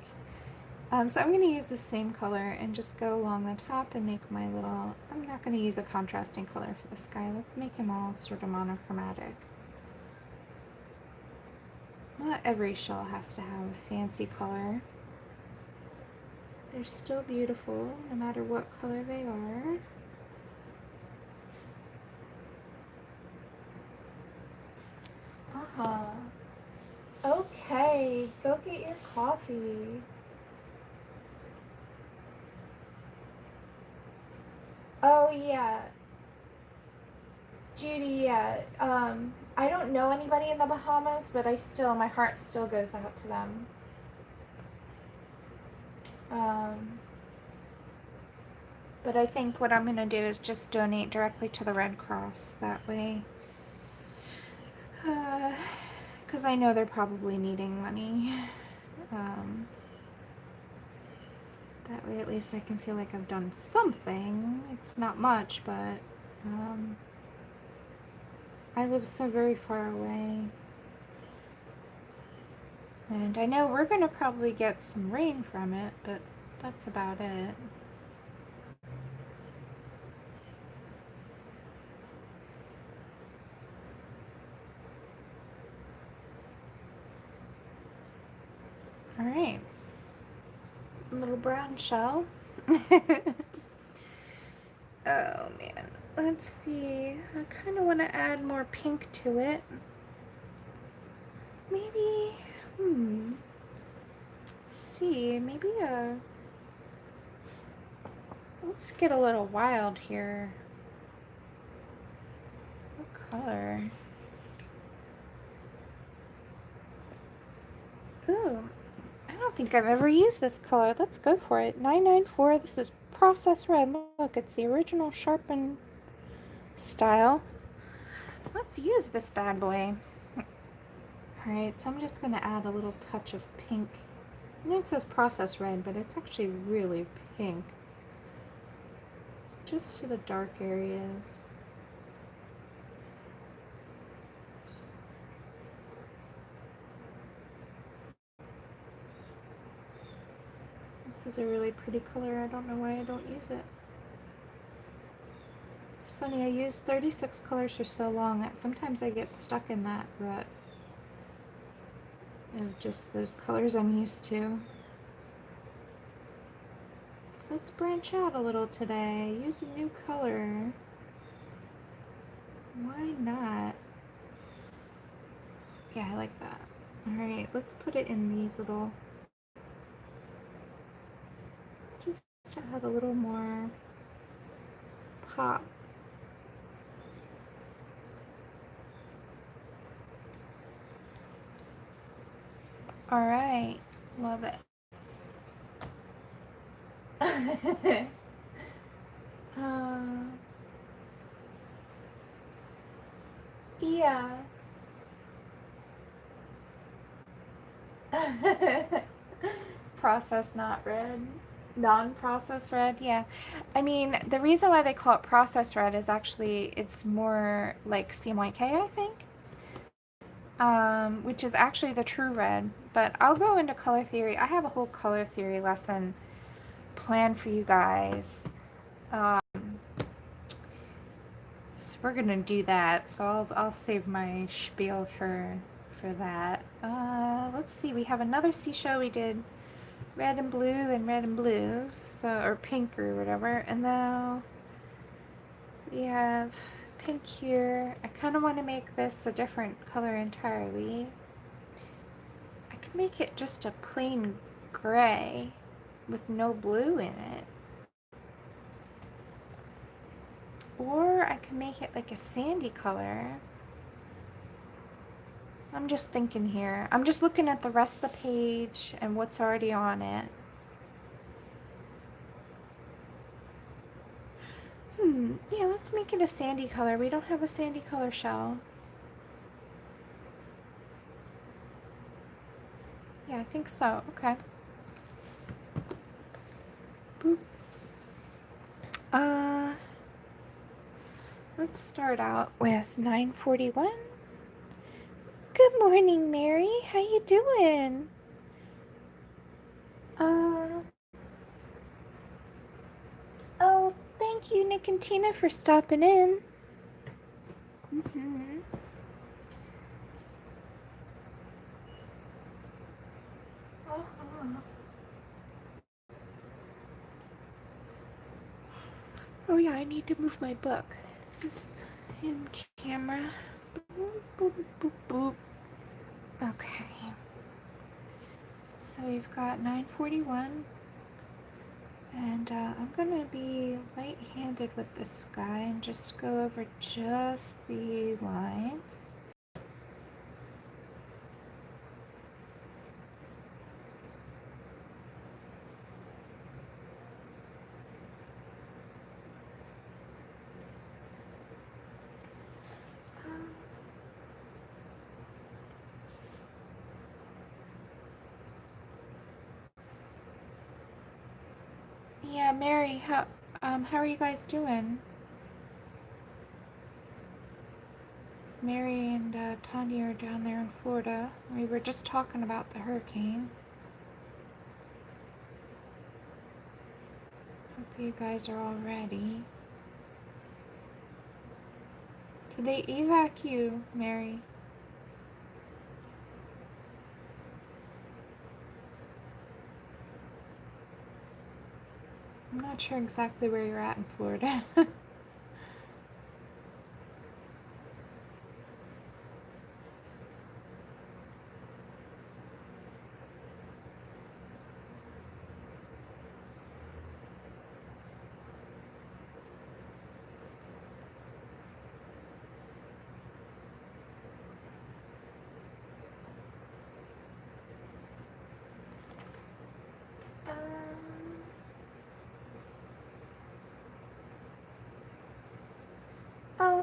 So I'm going to use the same color and just go along the top and make my little... I'm not going to use a contrasting color for this guy. Let's make him all sort of monochromatic. Not every shell has to have a fancy color. They're still beautiful, no matter what color they are. Okay, go get your coffee. Oh, yeah. Judy, yeah. I don't know anybody in the Bahamas, but my heart still goes out to them. But I think what I'm going to do is just donate directly to the Red Cross. That way, because I know they're probably needing money. That way at least I can feel like I've done something. It's not much, but I live so very far away. And I know we're going to probably get some rain from it, but that's about it. Alright. Little brown shell. Oh man. Let's see. I kind of want to add more pink to it. Maybe, let's see, maybe let's get a little wild here. What color? don't think I've ever used this color. Let's go for it. 994. This is Process Red. Look, it's the original sharpened style. Let's use this bad boy. Alright, so I'm just going to add a little touch of pink. I know it says Process Red, but it's actually really pink. Just to the dark areas. This is a really pretty color. I don't know why I don't use it. It's funny, I use 36 colors for so long that sometimes I get stuck in that rut of just those colors I'm used to. So let's branch out a little today. Use a new color. Why not? Yeah, I like that. Alright, let's put it in these little, just to add a little more pop. Alright, love it. Yeah. Process not red. Non-processed red, yeah. I mean, the reason why they call it processed red is actually it's more like CMYK, I think. Which is actually the true red. But I'll go into color theory. I have a whole color theory lesson planned for you guys. So we're gonna do that. So I'll save my spiel for that. Let's see. We have another seashell. We did red and blue and red and blue, so, or pink or whatever. And now we have pink here. I kind of want to make this a different color entirely. I can make it just a plain gray with no blue in it. Or I can make it like a sandy color. I'm just thinking here. I'm just looking at the rest of the page and what's already on it. Yeah, let's make it a sandy color. We don't have a sandy color shell. Yeah, I think so. Okay. Boop. Let's start out with 941. Good morning, Mary. How you doing? Oh, thank you, Nick and Tina, for stopping in. Oh yeah, I need to move my book. This is in camera. Boop, boop, boop, boop. Okay. So we've got 941. And I'm going to be light-handed with this guy and just go over just the lines. Yeah, Mary, how are you guys doing? Mary and Tanya are down there in Florida. We were just talking about the hurricane. Hope you guys are all ready. Did they evac you, Mary? I'm not sure exactly where you're at in Florida.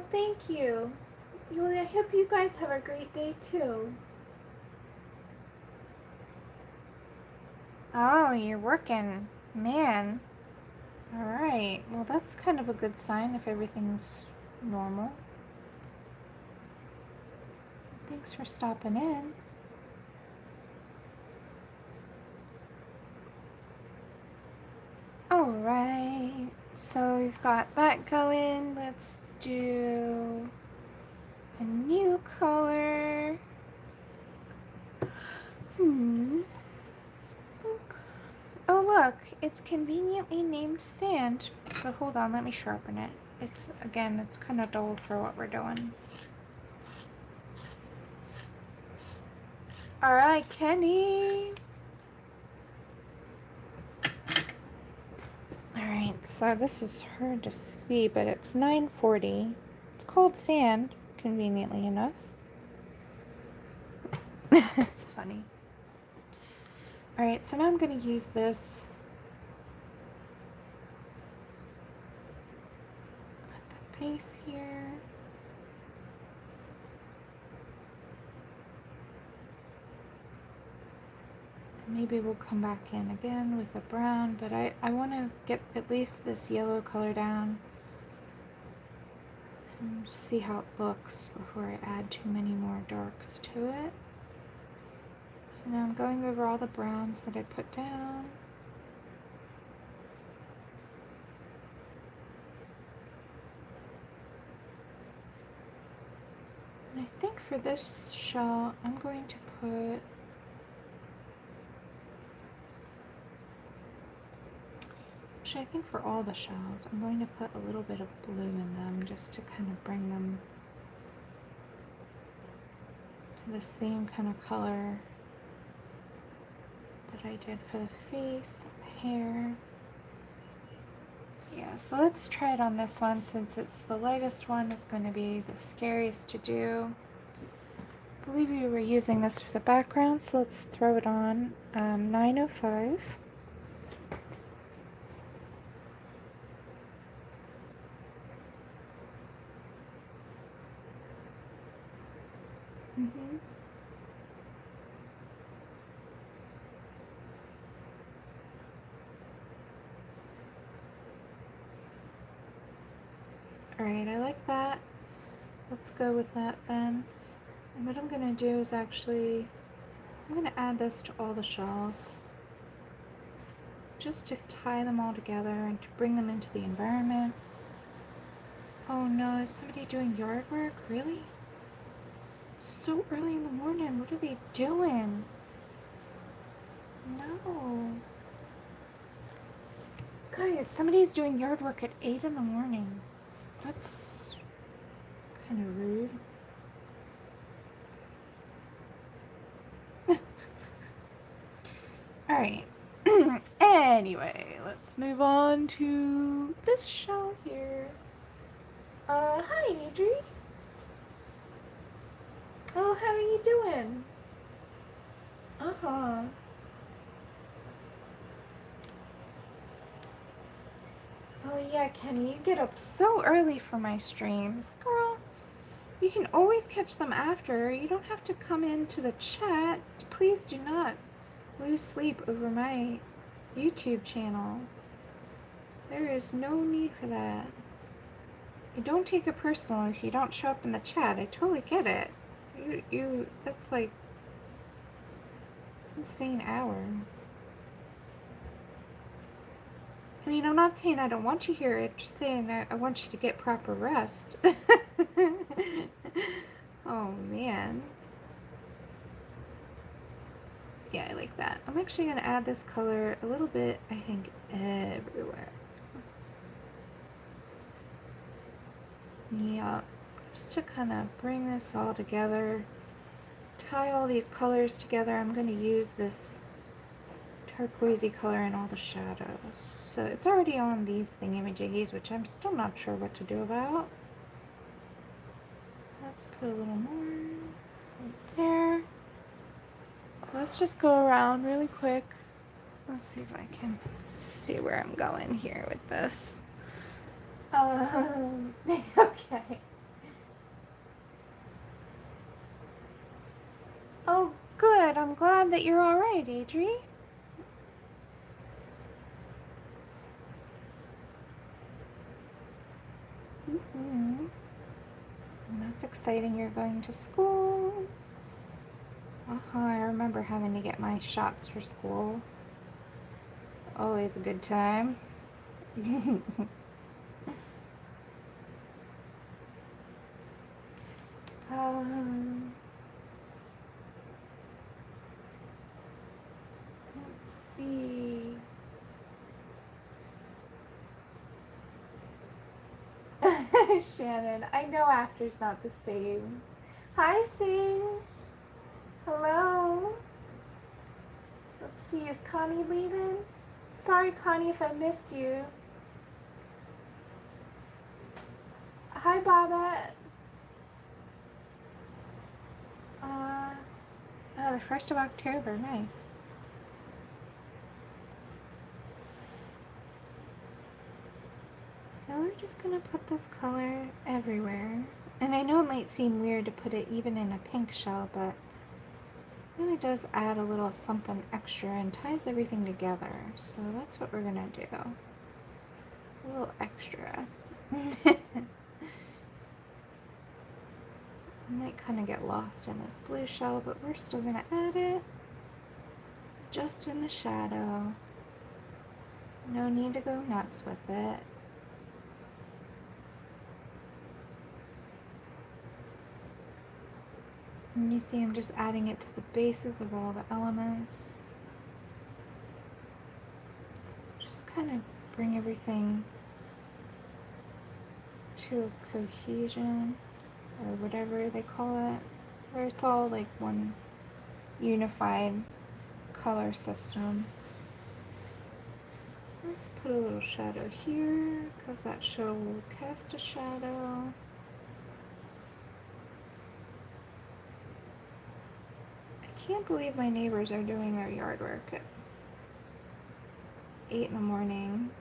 Well, thank you. Well, I hope you guys have a great day too. Oh, you're working. Man. Alright. Well, that's kind of a good sign if everything's normal. Thanks for stopping in. Alright. So we've got that going. Let's do a new color. Oh look, it's conveniently named sand. But hold on, let me sharpen it. It's kind of dull for what we're doing. Alright, Kenny. Alright, so this is hard to see, but it's 9:40. It's called sand, conveniently enough. It's funny. Alright, so now I'm going to use this at the base here. And maybe we'll come back in again with a brown, but I want to get at least this yellow color down and see how it looks before I add too many more darks to it. So now I'm going over all the browns that I put down. And I think for this shell, I'm going to put I think for all the shells, I'm going to put a little bit of blue in them just to kind of bring them to the same kind of color that I did for the face, the hair. Yeah, so let's try it on this one since it's the lightest one. It's going to be the scariest to do. I believe we were using this for the background, so let's throw it on 9:05. Alright, I like that. Let's go with that then. And what I'm going to do is I'm going to add this to all the shells. Just to tie them all together and to bring them into the environment. Oh no, is somebody doing yard work? Really? So early in the morning, what are they doing? No. Guys, somebody's doing yard work at 8 in the morning. That's kind of rude. Alright. Anyway, let's move on to this shell here. Hi, Adri. Oh, how are you doing? Uh-huh. Oh yeah, Kenny, you get up so early for my streams. Girl, you can always catch them after. You don't have to come into the chat. Please do not lose sleep over my YouTube channel. There is no need for that. I don't take it personal if you don't show up in the chat. I totally get it. That's like insane hour. I mean, I'm not saying I don't want you here. I'm just saying I want you to get proper rest. Oh, man. Yeah, I like that. I'm actually going to add this color a little bit, I think, everywhere. Yeah, just to kind of bring this all together, tie all these colors together. I'm going to use this turquoisey color in all the shadows. So it's already on these thingamajiggies, which I'm still not sure what to do about. Let's put a little more right there. So let's just go around really quick. Let's see if I can see where I'm going here with this. Okay. Oh, good. I'm glad that you're all right, Adri. Mm-hmm. That's exciting. You're going to school. I remember having to get my shots for school. Always a good time. um, let's see. Shannon, I know after's not the same. Hi, Sing. Hello. Let's see, is Connie leaving? Sorry, Connie, if I missed you. Hi, Babette. Oh, the 1st of October, nice. So we're just gonna put this color everywhere. And I know it might seem weird to put it even in a pink shell, but it really does add a little something extra and ties everything together. So that's what we're gonna do. A little extra. Might kind of get lost in this blue shell, but we're still gonna add it just in the shadow. No need to go nuts with it. And you see I'm just adding it to the bases of all the elements. Just kind of bring everything to a cohesion, or whatever they call it, where it's all like one unified color system. Let's put a little shadow here, because that shell will cast a shadow. I can't believe my neighbors are doing their yard work at 8 in the morning.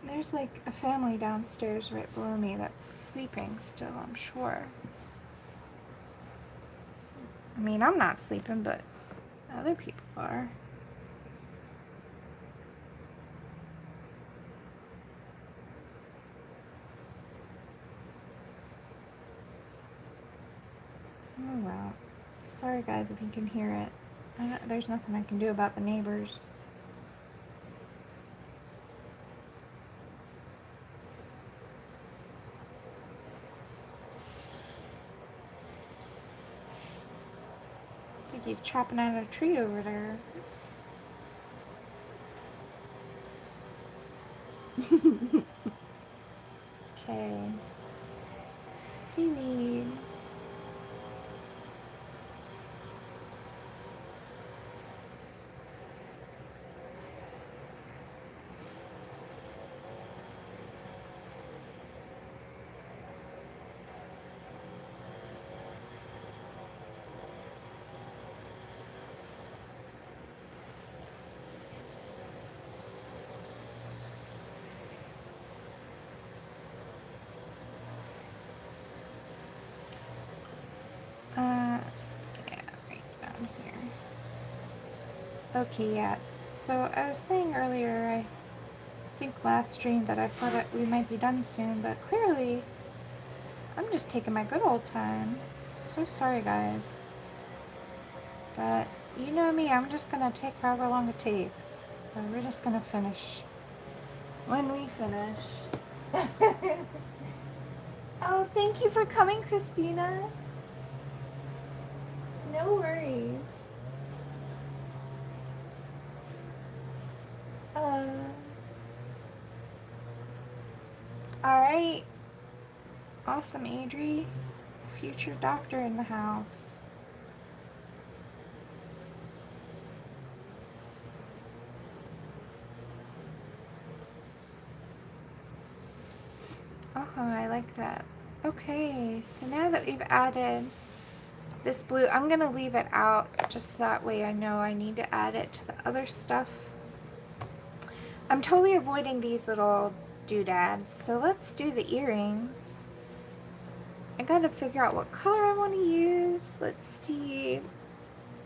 There's like a family downstairs right below me that's sleeping still, I'm sure. I mean, I'm not sleeping, but other people are. Oh well. Sorry guys if you can hear it. There's nothing I can do about the neighbors. It's like he's chopping out a tree over there. Okay. Seaweed. Yeah, right down here. Okay, yeah. So I was saying earlier, I think last stream that I thought that we might be done soon, but clearly I'm just taking my good old time. So sorry, guys. But you know me, I'm just gonna take however long it takes. So we're just gonna finish when we finish. Oh, thank you for coming, Christina. No worries. Alright. Awesome, Adri. Future doctor in the house. I like that. Okay, so now that we've added this blue, I'm going to leave it out just that way I know I need to add it to the other stuff. I'm totally avoiding these little doodads, so let's do the earrings. I gotta figure out what color I want to use. Let's see.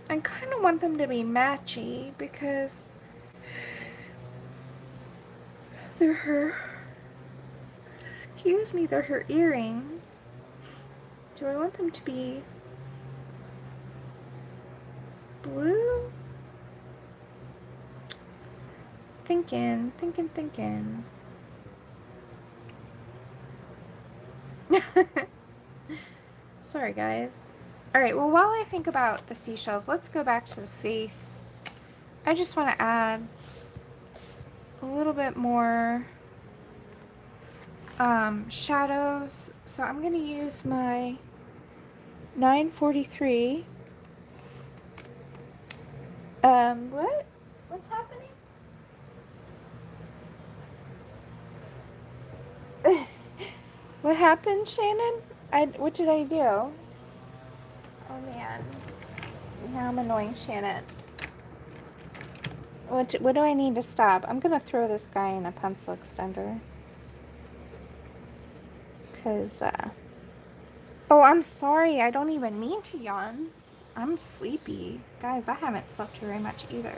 I kind of want them to be matchy because they're her, excuse me, they're her earrings. Do I want them to be blue? Thinking. Sorry, guys. Alright, well, while I think about the seashells, let's go back to the face. I just want to add a little bit more shadows. So I'm going to use my 943. What? What's happening? What happened, Shannon? What did I do? Oh man. Now I'm annoying Shannon. What do I need to stop? I'm gonna throw this guy in a pencil extender. Cause oh, I'm sorry, I don't even mean to yawn. I'm sleepy. Guys, I haven't slept very much either.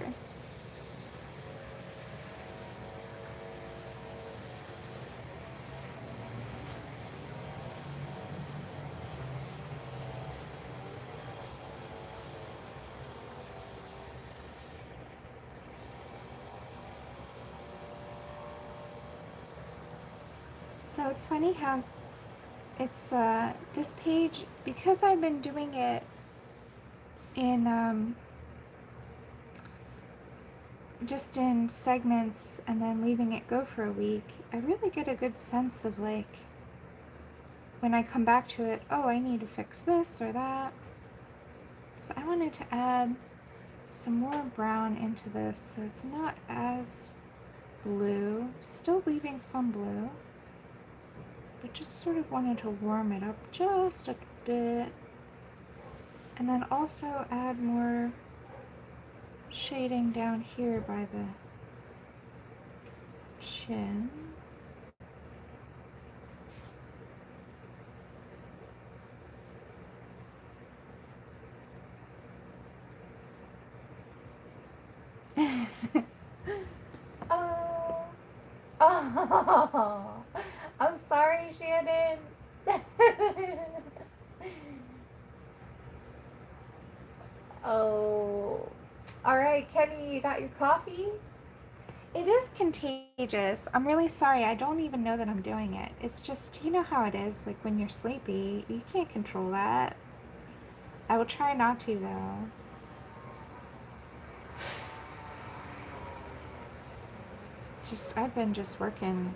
So it's funny how it's this page, because I've been doing it in just in segments and then leaving it go for a week, I really get a good sense of like when I come back to it, oh, I need to fix this or that. So I wanted to add some more brown into this so it's not as blue, still leaving some blue, but just sort of wanted to warm it up just a bit. And then also add more shading down here by the chin. Oh, oh, I'm sorry, Shannon. Oh, all right, Kenny, you got your coffee? It is contagious. I'm really sorry. I don't even know that I'm doing it. It's just, you know how it is, like when you're sleepy, you can't control that. I will try not to, though. Just, I've been just working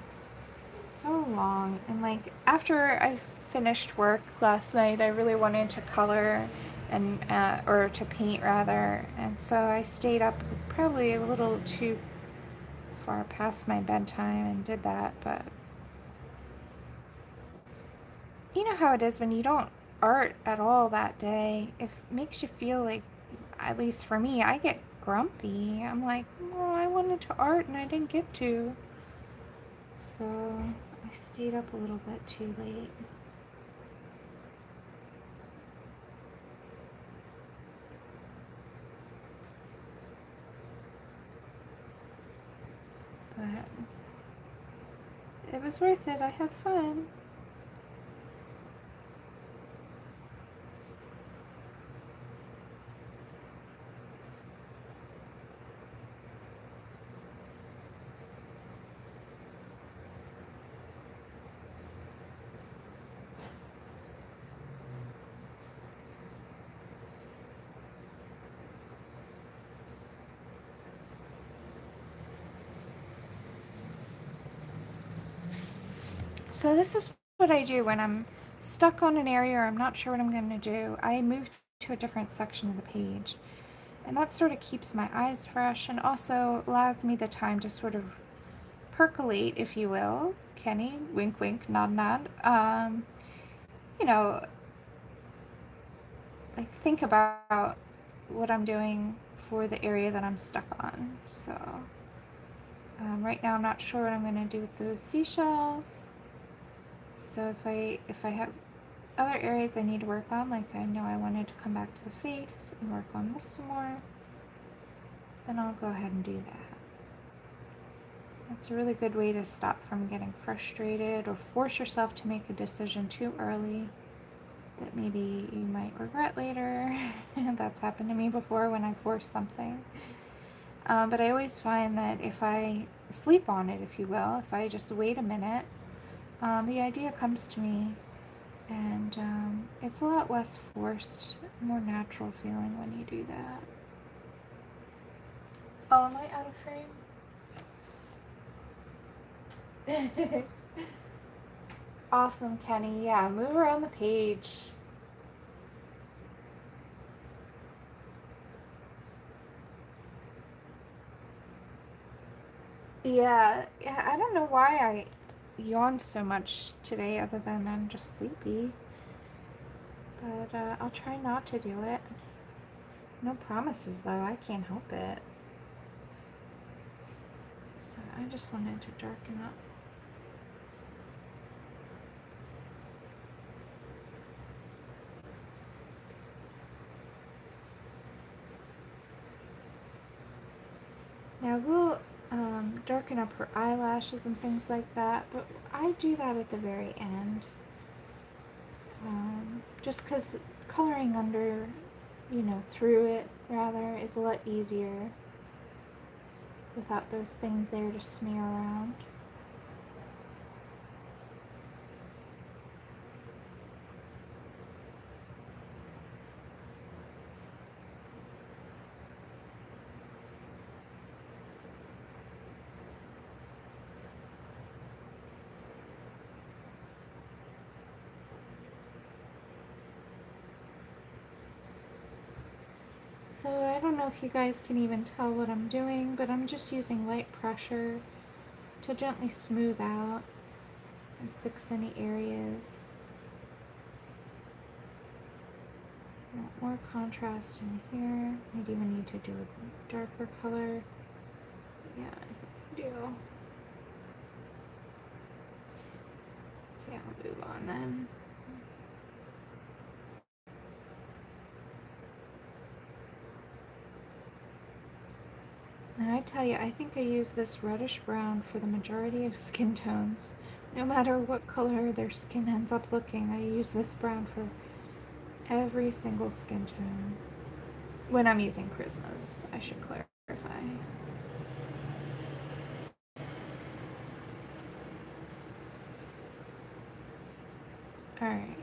so long, and like after I finished work last night, I really wanted to color and or to paint rather, and so I stayed up probably a little too far past my bedtime and did that. But you know how it is when you don't art at all that day, it makes you feel like, at least for me, I get grumpy. I'm like, oh, I wanted to art and I didn't get to, so I stayed up a little bit too late. But it was worth it. I had fun. So this is what I do when I'm stuck on an area or I'm not sure what I'm going to do. I move to a different section of the page. And that sort of keeps my eyes fresh and also allows me the time to sort of percolate, if you will. Kenny, wink, wink, nod, nod. You know, like think about what I'm doing for the area that I'm stuck on. So right now I'm not sure what I'm going to do with those seashells. So if I have other areas I need to work on, like I know I wanted to come back to the face and work on this some more, then I'll go ahead and do that. That's a really good way to stop from getting frustrated or force yourself to make a decision too early that maybe you might regret later. That's happened to me before when I force something. But I always find that if I sleep on it, if you will, if I just wait a minute, the idea comes to me, and it's a lot less forced, more natural feeling when you do that. Oh, am I out of frame? Awesome, Kenny. Yeah, move around the page. Yeah, I don't know why I yawned so much today other than I'm just sleepy. But I'll try not to do it. No promises though, I can't help it. So I just wanted to darken up. Now we'll darken up her eyelashes and things like that, but I do that at the very end. Just because coloring under, through it rather, is a lot easier without those things there to smear around. So I don't know if you guys can even tell what I'm doing, but I'm just using light pressure to gently smooth out and fix any areas. More contrast in here. Maybe we need to do a darker color. Yeah, I think we do. Yeah, I'll move on then. And I tell you, I think I use this reddish brown for the majority of skin tones. No matter what color their skin ends up looking, I use this brown for every single skin tone. When I'm using Prismas, I should clarify. Alright.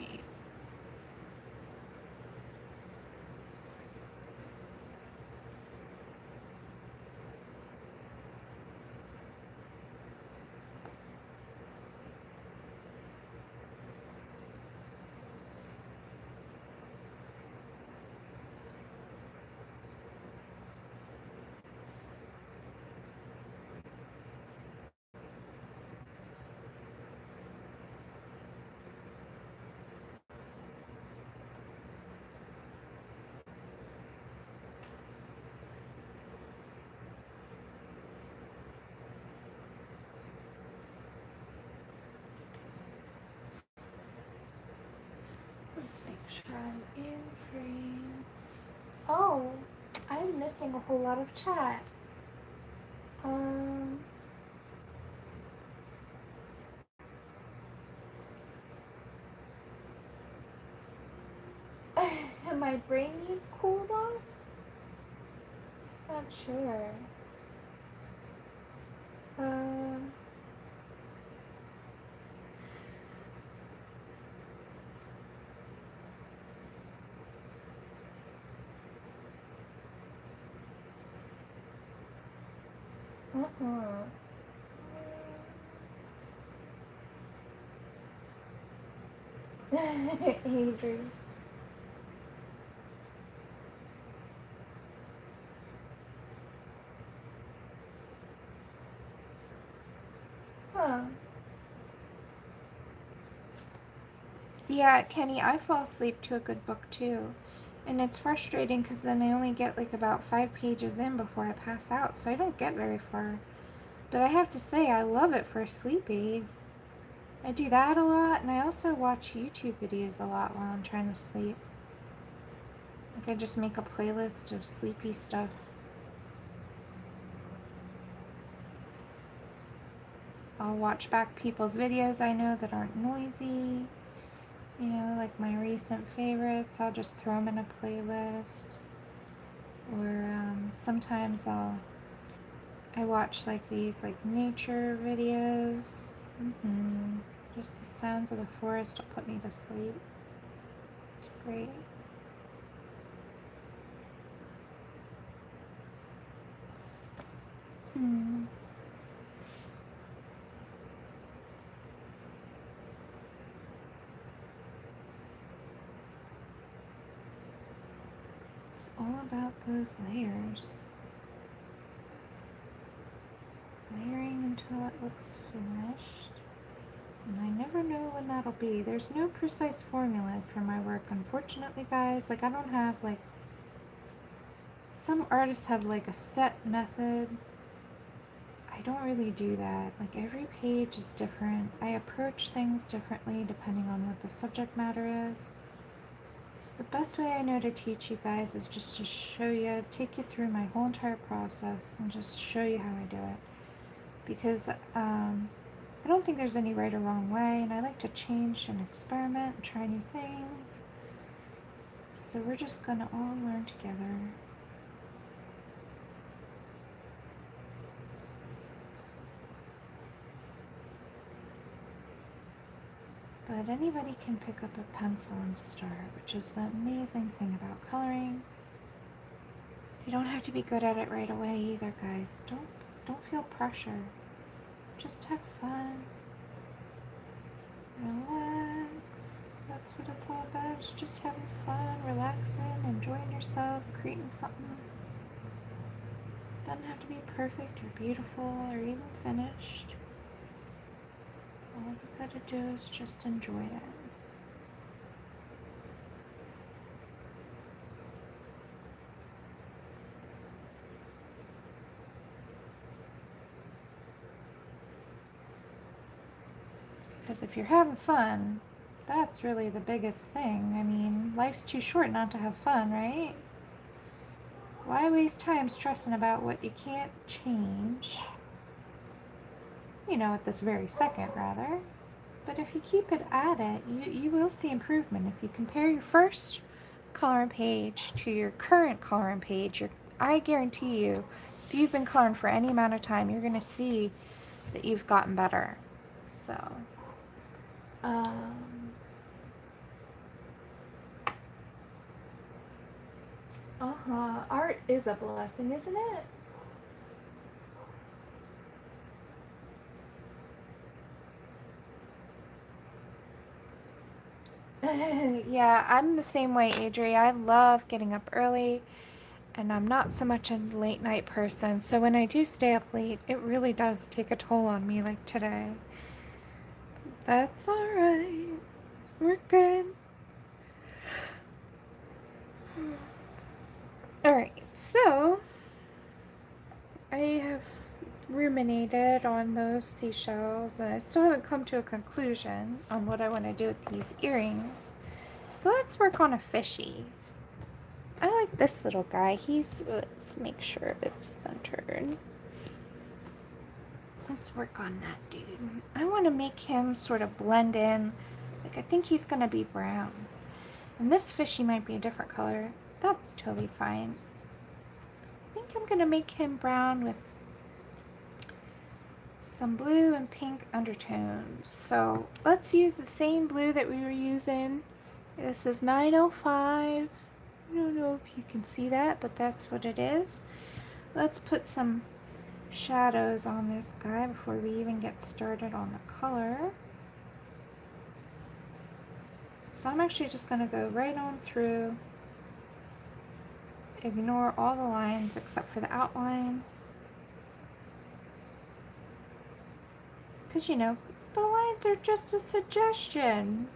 Let's make sure I'm in frame. Oh, I'm missing a whole lot of chat. My brain needs cooled off? Not sure. Adrian. Huh. Yeah, Kenny, I fall asleep to a good book too. And it's frustrating because then I only get like about 5 pages in before I pass out, so I don't get very far. But I have to say, I love it for a sleep aid. I do that a lot, and I also watch YouTube videos a lot while I'm trying to sleep. Like I just make a playlist of sleepy stuff. I'll watch back people's videos I know that aren't noisy. You know, like my recent favorites, I'll just throw them in a playlist. Or sometimes I watch like these like nature videos. Just the sounds of the forest will put me to sleep. It's great. It's all about those layers. Layering until it looks finished. And I never know when that'll be. There's no precise formula for my work, unfortunately, guys. Like, I don't have, like, some artists have, like, a set method. I don't really do that. Like, every page is different. I approach things differently depending on what the subject matter is. So the best way I know to teach you guys is just to show you, take you through my whole entire process and just show you how I do it. Because I don't think there's any right or wrong way, and I like to change and experiment and try new things. So we're just gonna all learn together. But anybody can pick up a pencil and start, which is the amazing thing about coloring. You don't have to be good at it right away either, guys. Don't feel pressure. Just have fun. Relax. That's what it's all about. It's just having fun, relaxing, enjoying yourself, creating something. Doesn't have to be perfect or beautiful or even finished. All you gotta do is just enjoy it. Because if you're having fun, that's really the biggest thing. I mean, life's too short not to have fun, right? Why waste time stressing about what you can't change? You know, at this very second, rather. But if you keep it at it, you will see improvement. If you compare your first coloring page to your current coloring page, I guarantee you, if you've been coloring for any amount of time, you're going to see that you've gotten better. So, art is a blessing, isn't it? Yeah, I'm the same way, Adri. I love getting up early, and I'm not so much a late night person. So when I do stay up late, it really does take a toll on me, like today. That's alright. We're good. Alright, so I have ruminated on those seashells, and I still haven't come to a conclusion on what I want to do with these earrings. So let's work on a fishy. I like this little guy. Let's make sure it's centered. Let's work on that dude. I want to make him sort of blend in. Like, I think he's going to be brown. And this fishy might be a different color. That's totally fine. I think I'm going to make him brown with some blue and pink undertones. So let's use the same blue that we were using. This is 905. I don't know if you can see that, but that's what it is. Let's put some shadows on this guy before we even get started on the color. So I'm actually just going to go right on through, ignore all the lines except for the outline. Because, you know, the lines are just a suggestion.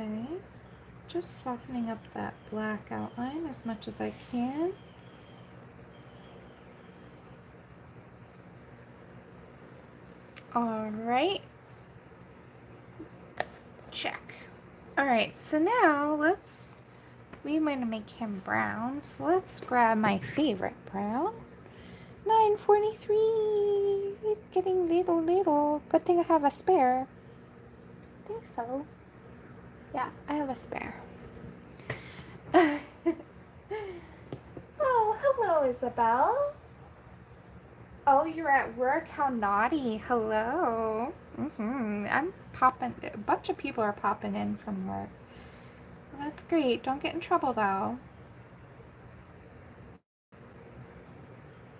Okay, just softening up that black outline as much as I can. All right, check. All right, so now we might make him brown, so let's grab my favorite brown. 943. He's getting little. Good thing I have a spare. I think so. Yeah, I have a spare. Oh, hello, Isabel. Oh, you're at work? How naughty. Hello. I'm popping. A bunch of people are popping in from work. Well, that's great. Don't get in trouble, though.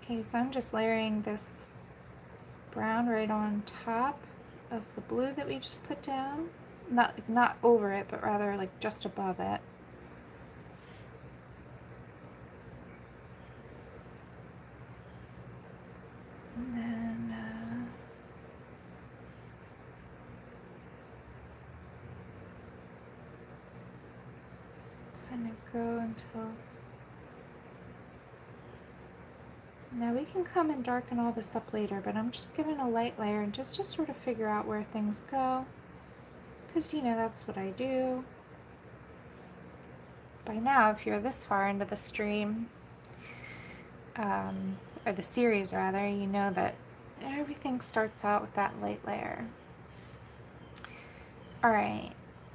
Okay, so I'm just layering this brown right on top of the blue that we just put down. Not over it, but rather like just above it. And then kind of go until... Now we can come and darken all this up later, but I'm just giving a light layer and just to sort of figure out where things go. Because, you know, that's what I do. By now, if you're this far into the stream, or the series rather, you know that everything starts out with that light layer. Alright,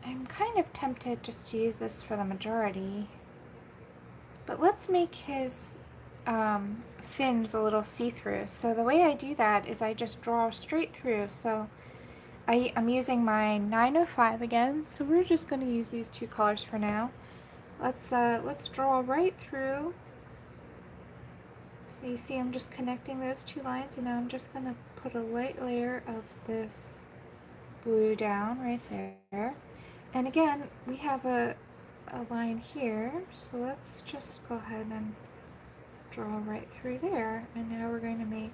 I'm kind of tempted just to use this for the majority, but let's make his fins a little see-through. So the way I do that is I just draw straight through. So I'm using my 905 again, so we're just going to use these two colors for now. Let's draw right through. So you see I'm just connecting those two lines, and now I'm just going to put a light layer of this blue down right there. And again, we have a line here, so let's just go ahead and draw right through there. And now we're going to make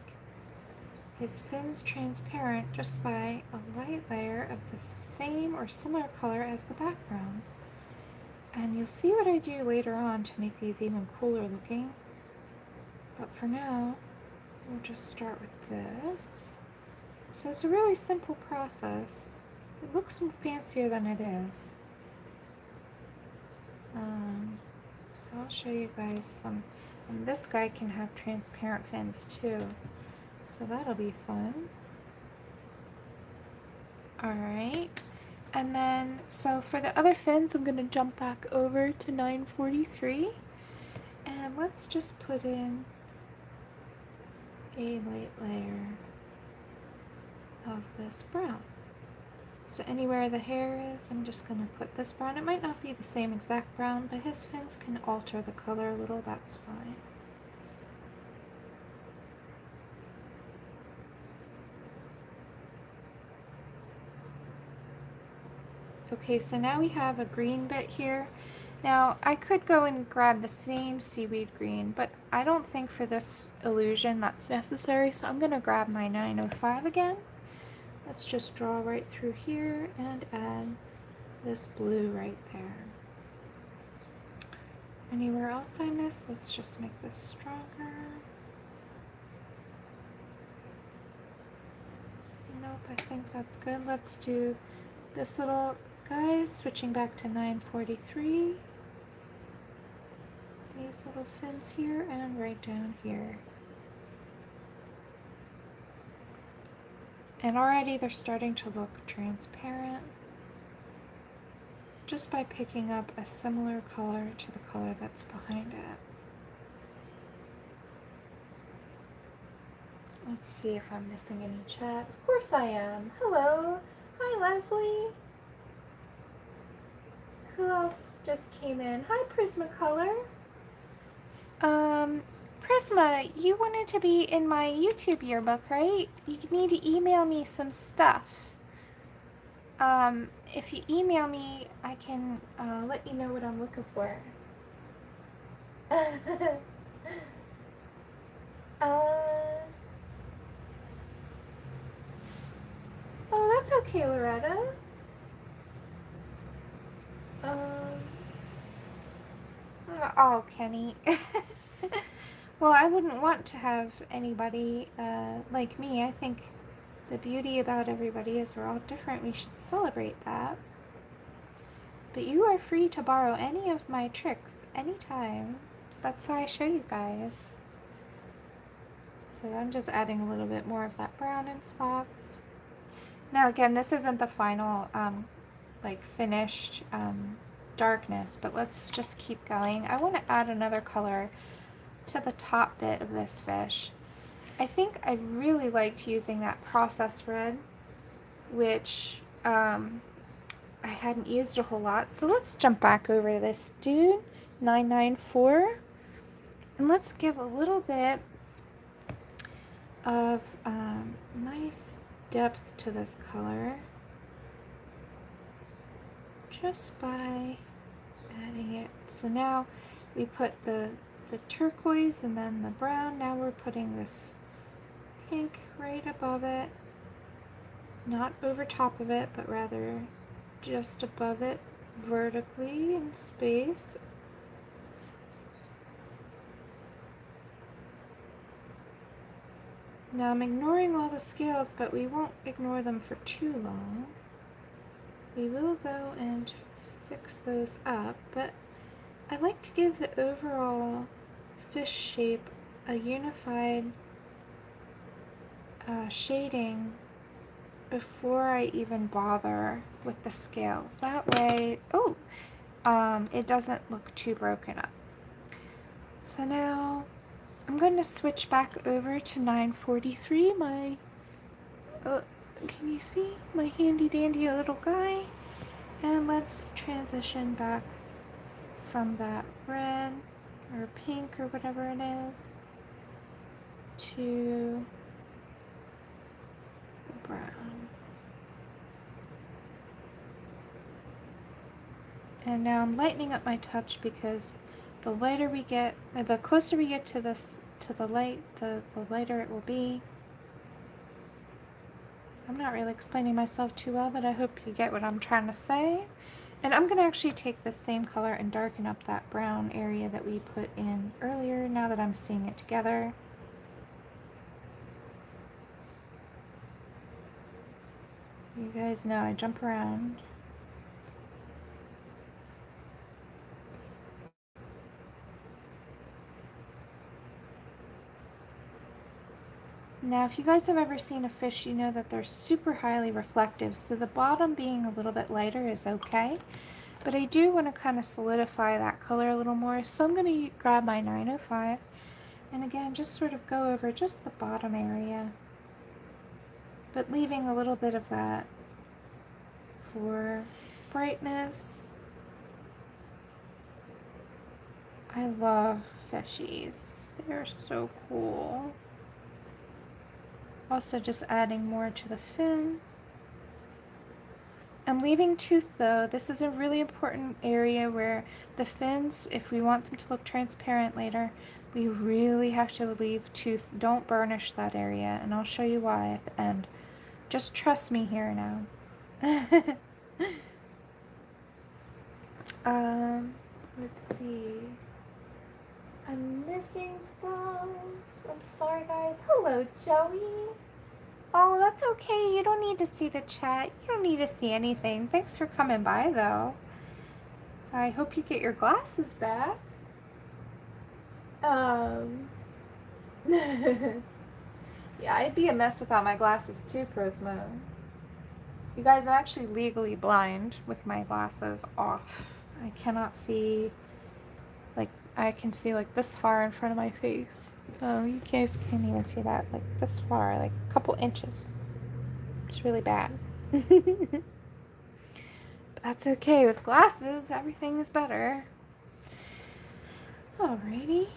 his fins transparent just by a light layer of the same or similar color as the background. And you'll see what I do later on to make these even cooler looking. But for now, we'll just start with this. So it's a really simple process. It looks fancier than it is. So I'll show you guys some, and this guy can have transparent fins too. So that'll be fun. Alright, and then, so for the other fins, I'm going to jump back over to 943, and let's just put in a light layer of this brown. So anywhere the hair is, I'm just going to put this brown. It might not be the same exact brown, but his fins can alter the color a little, that's fine. Okay, so now we have a green bit here. Now, I could go and grab the same seaweed green, but I don't think for this illusion that's necessary, so I'm going to grab my 905 again. Let's just draw right through here and add this blue right there. Anywhere else I missed, let's just make this stronger. Nope, I think that's good. Let's do this little guy, switching back to 943. These little fins here and right down here. And already they're starting to look transparent just by picking up a similar color to the color that's behind it. Let's see if I'm missing any chat. Of course I am. Hello. Hi, Leslie. Who else just came in? Hi, Prismacolor. Prisma, you wanted to be in my YouTube yearbook, right? You need to email me some stuff. If you email me, I can let you know what I'm looking for. Oh, that's okay, Loretta. Oh, Kenny. Well, I wouldn't want to have anybody like me. I think the beauty about everybody is we're all different. We should celebrate that. But you are free to borrow any of my tricks anytime. That's why I show you guys. So I'm just adding a little bit more of that brown in spots. Now again, this isn't the final like finished darkness, but let's just keep going. I want to add another color to the top bit of this fish. I think I really liked using that processed red, which I hadn't used a whole lot. So let's jump back over to this dude, 994, and let's give a little bit of nice depth to this color just by adding it. So now we put the turquoise and then the brown. Now we're putting this pink right above it, not over top of it, but rather just above it vertically in space. Now I'm ignoring all the scales, but we won't ignore them for too long. We will go and fix those up, but I like to give the overall fish shape a unified shading before I even bother with the scales. That way, it doesn't look too broken up. So now I'm going to switch back over to 943, my, can you see? My handy dandy little guy. And let's transition back from that red or pink or whatever it is to brown. And now I'm lightening up my touch because the lighter we get, or the closer we get to this, to the light, the lighter it will be. I'm not really explaining myself too well, but I hope you get what I'm trying to say. And I'm going to actually take the same color and darken up that brown area that we put in earlier now that I'm seeing it together. You guys know I jump around. Now, if you guys have ever seen a fish, you know that they're super highly reflective, so the bottom being a little bit lighter is okay. But I do want to kind of solidify that color a little more, so I'm going to grab my 905 and again just sort of go over just the bottom area, but leaving a little bit of that for brightness. I love fishies. They're so cool. Also just adding more to the fin. I'm leaving tooth though. This is a really important area where the fins, if we want them to look transparent later, we really have to leave tooth. Don't burnish that area, and I'll show you why at the end. Just trust me here now. Let's see. I'm missing stuff. I'm sorry, guys. Hello, Joey. Oh, that's okay. You don't need to see the chat. You don't need to see anything. Thanks for coming by, though. I hope you get your glasses back. Yeah, I'd be a mess without my glasses too, Prisma. You guys, I'm actually legally blind with my glasses off. I cannot see, like, I can see like this far in front of my face. Oh, you guys can't even see that, like this far, like a couple inches. It's really bad. But that's okay. With glasses, everything is better. Alrighty.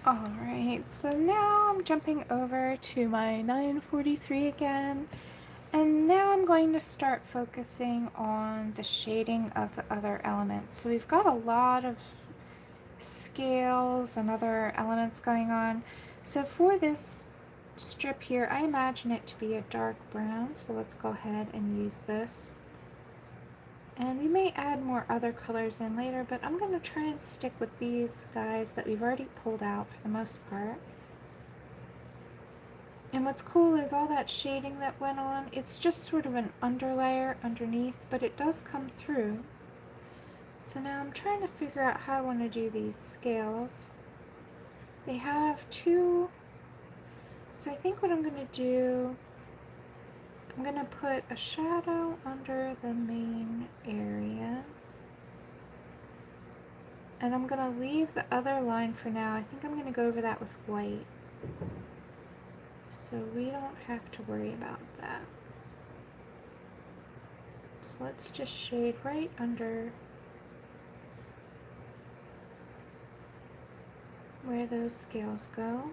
Alright, so now I'm jumping over to my 943 again, and now I'm going to start focusing on the shading of the other elements. So we've got a lot of scales and other elements going on. So for this strip here, I imagine it to be a dark brown, so let's go ahead and use this. And we may add more other colors in later, but I'm going to try and stick with these guys that we've already pulled out for the most part. And what's cool is all that shading that went on, it's just sort of an underlayer underneath, but it does come through. So now I'm trying to figure out how I want to do these scales. They have two, so I think what I'm going to do, I'm going to put a shadow under the main area. And I'm going to leave the other line for now. I think I'm going to go over that with white, so we don't have to worry about that. So let's just shade right under where those scales go.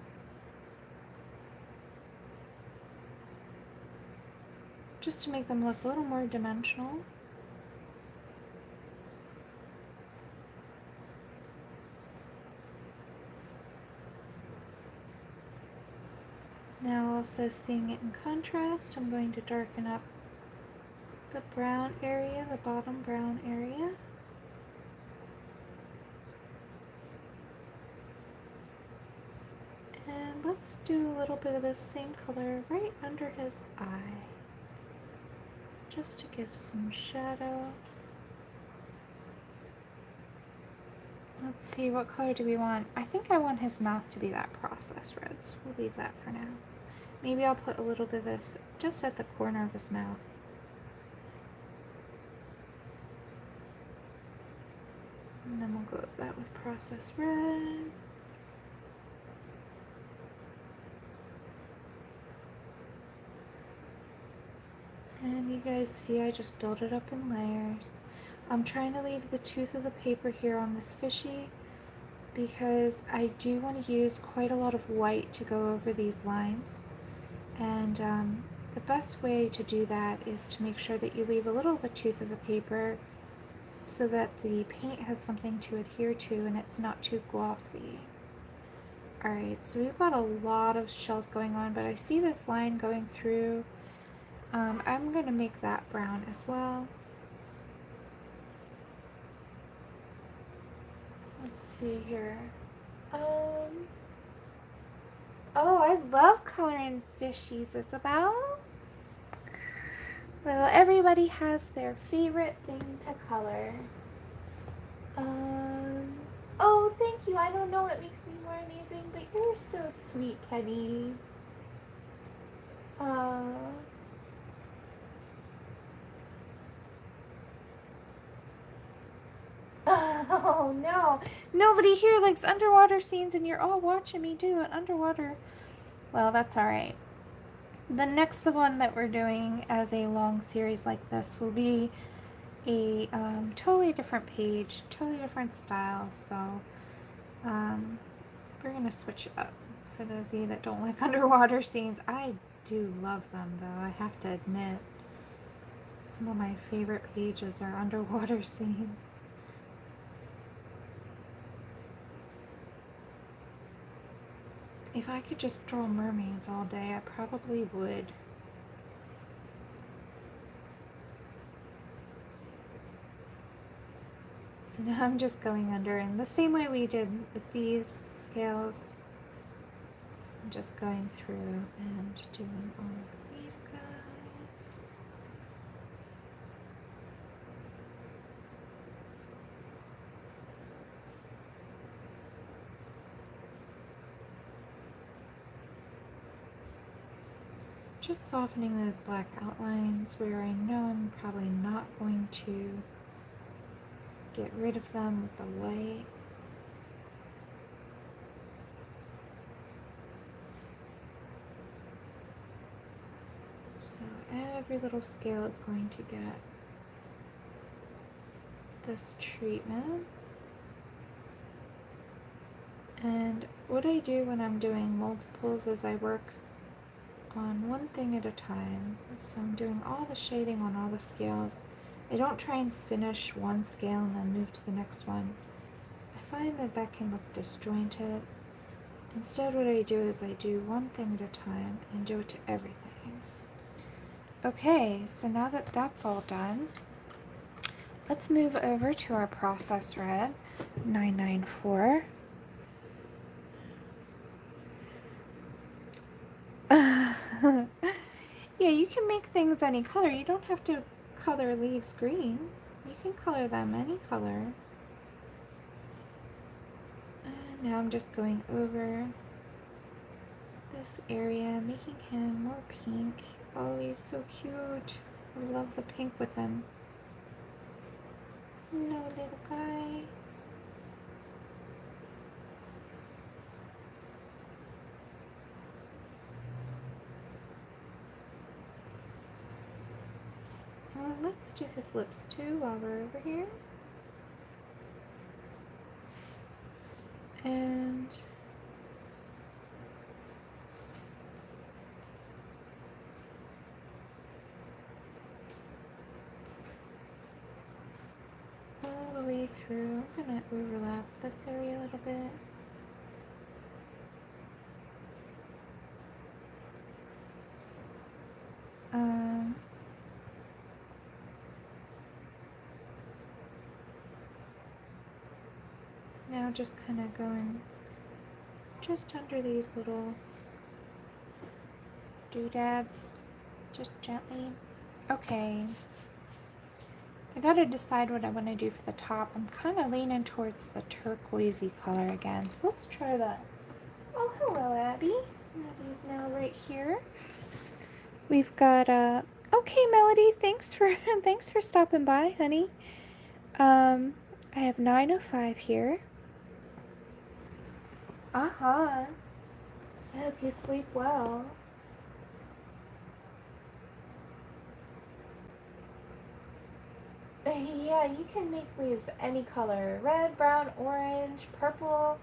Just to make them look a little more dimensional. Now also seeing it in contrast, I'm going to darken up the brown area, the bottom brown area. And let's do a little bit of this same color right under his eye, just to give some shadow. Let's see, what color do we want? I think I want his mouth to be that processed red, so we'll leave that for now. Maybe I'll put a little bit of this just at the corner of his mouth. And then we'll go with that with processed red. And you guys see I just build it up in layers. I'm trying to leave the tooth of the paper here on this fishy because I do want to use quite a lot of white to go over these lines. And the best way to do that is to make sure that you leave a little of the tooth of the paper so that the paint has something to adhere to and it's not too glossy. Alright, so we've got a lot of shells going on, but I see this line going through. I'm going to make that brown as well. Let's see here. Oh, I love coloring fishies, Isabel. Well, everybody has their favorite thing to color. Oh, thank you. I don't know what makes me more amazing, but you're so sweet, Kenny. Oh no, nobody here likes underwater scenes and you're all watching me do an underwater. Well, that's alright. The next one that we're doing as a long series like this will be a totally different page, totally different style, so we're going to switch it up. For those of you that don't like underwater scenes, I do love them though, I have to admit. Some of my favorite pages are underwater scenes. If I could just draw mermaids all day, I probably would. So now I'm just going under, and the same way we did with these scales, I'm just going through and doing all of these guys. Just softening those black outlines where I know I'm probably not going to get rid of them with the white. So every little scale is going to get this treatment. And what I do when I'm doing multiples is I work on one thing at a time. So I'm doing all the shading on all the scales. I don't try and finish one scale and then move to the next one. I find that that can look disjointed. Instead, what I do is I do one thing at a time and do it to everything. Okay, so now that that's all done, let's move over to our process red, 994. Yeah, you can make things any color. You don't have to color leaves green. You can color them any color. And now I'm just going over this area, making him more pink. Oh, he's so cute. I love the pink with him. No, little guy. Well, let's do his lips too while we're over here. And all the way through, I'm gonna overlap this area a little bit. Now just kind of going just under these little doodads, just gently. Okay, I gotta decide what I want to do for the top. I'm kind of leaning towards the turquoisey color again, so let's try that. Oh, hello, Abby. Abby's now right here. We've got okay, Melody. Thanks for thanks for stopping by, honey. I have 9:05 here. I hope you sleep well. Yeah, you can make leaves any color. Red, brown, orange, purple.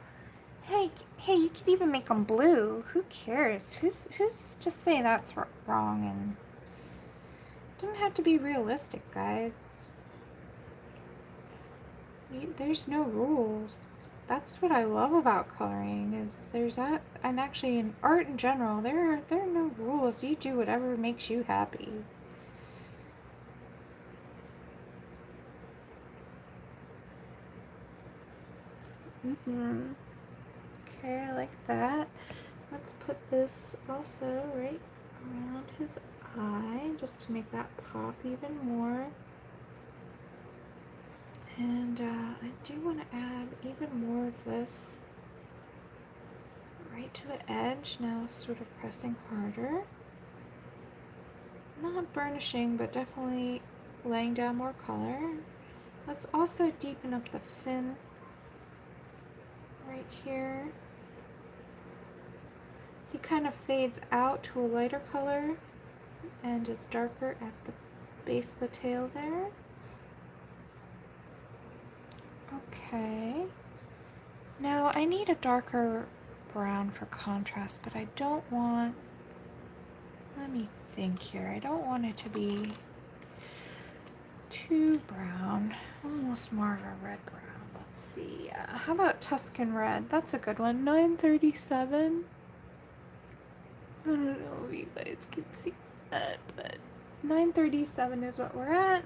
Hey, you can even make them blue. Who cares? Who's just saying that's wrong? And it doesn't have to be realistic, guys. There's no rules. That's what I love about coloring, is there's that, and actually in art in general, there are no rules. You do whatever makes you happy. Okay, I like that. Let's put this also right around his eye, just to make that pop even more. And I do want to add even more of this right to the edge, now sort of pressing harder. Not burnishing, but definitely laying down more color. Let's also deepen up the fin right here. He kind of fades out to a lighter color and is darker at the base of the tail there. Okay. Now I need a darker brown for contrast, but I don't want, let me think here, I don't want it to be too brown, almost more of a red brown. Let's see, how about Tuscan red? That's a good one. 937. I don't know if you guys can see that, but 937 is what we're at.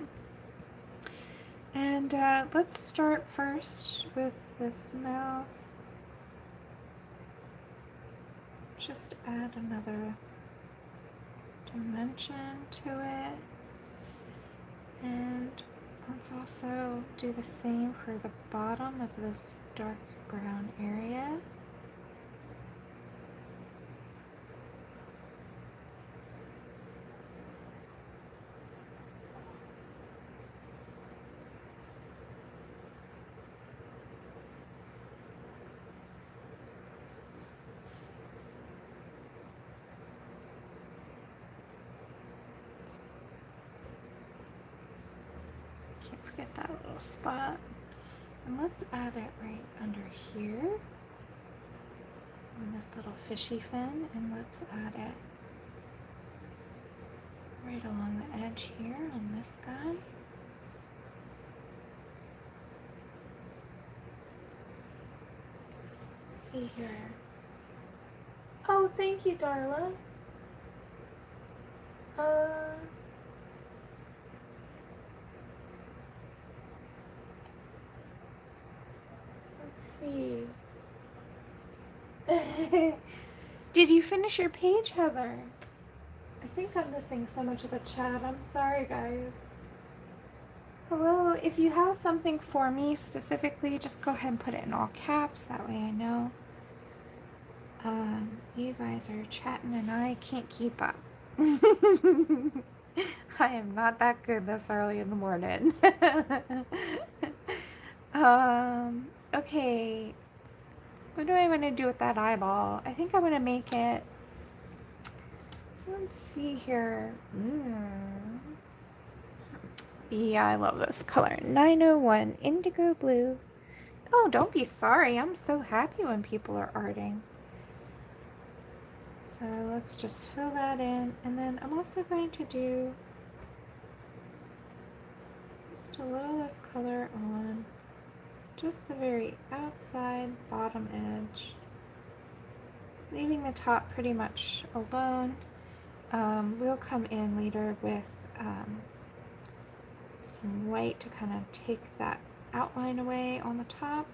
And let's start first with this mouth. Just add another dimension to it. And let's also do the same for the bottom of this dark brown area. Get that little spot, and let's add it right under here on this little fishy fin, and let's add it right along the edge here on this guy. see here. Oh, thank you, Darla. Let's see. Did you finish your page, Heather? I think I'm missing so much of the chat. I'm sorry, guys. Hello, if you have something for me specifically, just go ahead and put it in all caps. That way I know. You guys are chatting and I can't keep up. I am not that good this early in the morning. Okay. What do I want to do with that eyeball? I think I'm going to make it... Let's see here. Yeah, I love this color. 901 Indigo Blue. Oh, don't be sorry. I'm so happy when people are arting. So let's just fill that in. And then I'm also going to do just a little less color on just the very outside bottom edge. Leaving the top pretty much alone. We'll come in later with some white to kind of take that outline away on the top.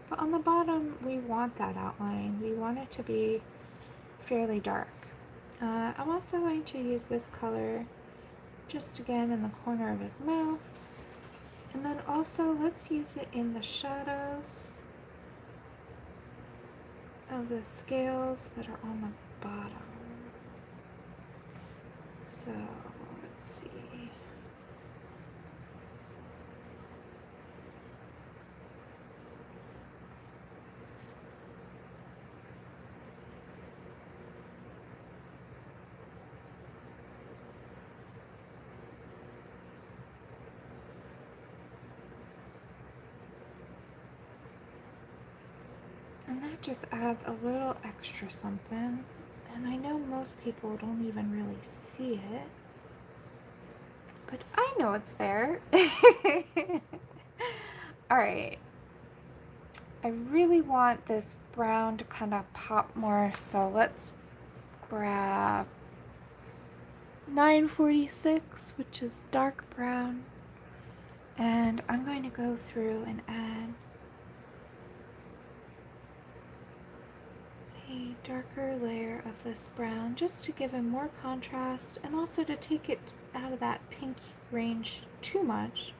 But on the bottom, we want that outline. We want it to be fairly dark. I'm also going to use this color just again in the corner of his mouth. And then also let's use it in the shadows of the scales that are on the bottom. So let's see. And that just adds a little extra something. And I know most people don't even really see it, but I know it's there. Alright. I really want this brown to kind of pop more, so let's grab 946, which is dark brown, and I'm going to go through and add a darker layer of this brown just to give him more contrast and also to take it out of that pink range too much.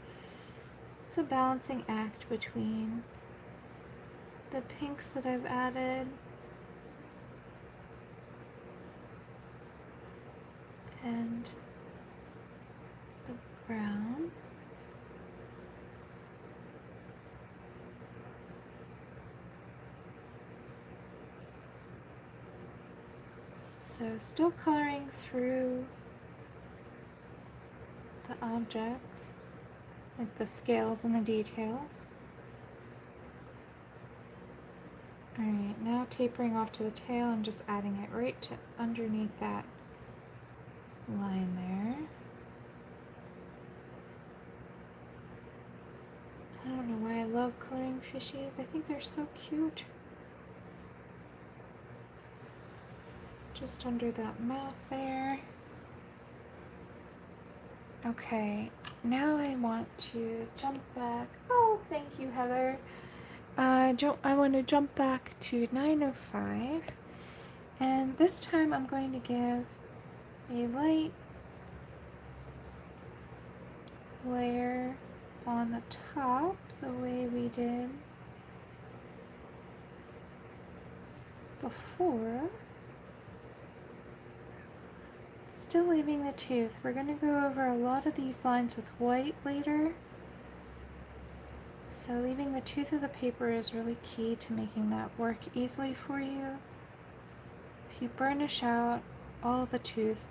It's a balancing act between the pinks that I've added and the brown. So still coloring through the objects, like the scales and the details. Alright, now tapering off to the tail and just adding it right to underneath that line there. I don't know why I love coloring fishies. I think they're so cute. Just under that mouth there. Okay, now I want to jump back. Oh, thank you, Heather. I want to jump back to 905, and this time I'm going to give a light layer on the top the way we did before. Still leaving the tooth. We're going to go over a lot of these lines with white later. So leaving the tooth of the paper is really key to making that work easily for you. If you burnish out all the tooth,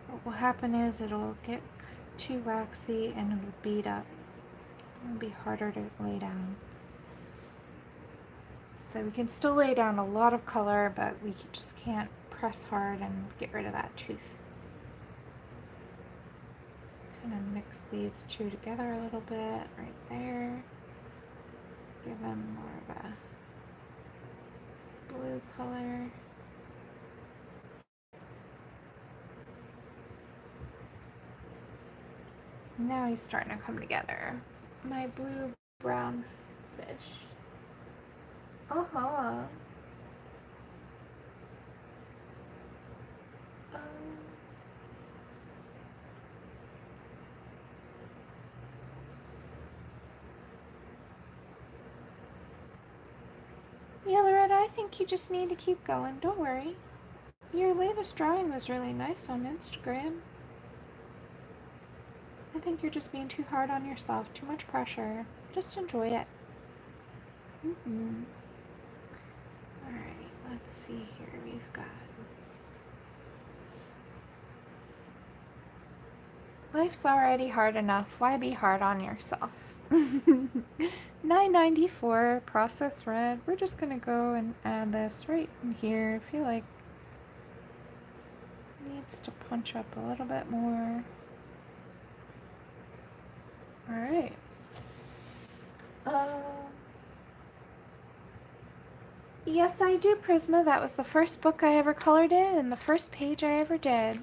what will happen is it'll get too waxy and it'll bead up. It'll be harder to lay down. So we can still lay down a lot of color, but we just can't press hard and get rid of that tooth. Kind of mix these two together a little bit right there. Give them more of a blue color. Now he's starting to come together. My blue brown fish. Uh-huh. Yeah, Loretta, I think you just need to keep going. Don't worry. Your latest drawing was really nice on Instagram. I think you're just being too hard on yourself. Too much pressure. Just enjoy it. Alright, let's see here. We've got... Life's already hard enough. Why be hard on yourself? $9.94 processed red. We're just gonna go and add this right in here. I feel like it needs to punch up a little bit more. Alright. Yes, I do, Prisma. That was the first book I ever colored in and the first page I ever did.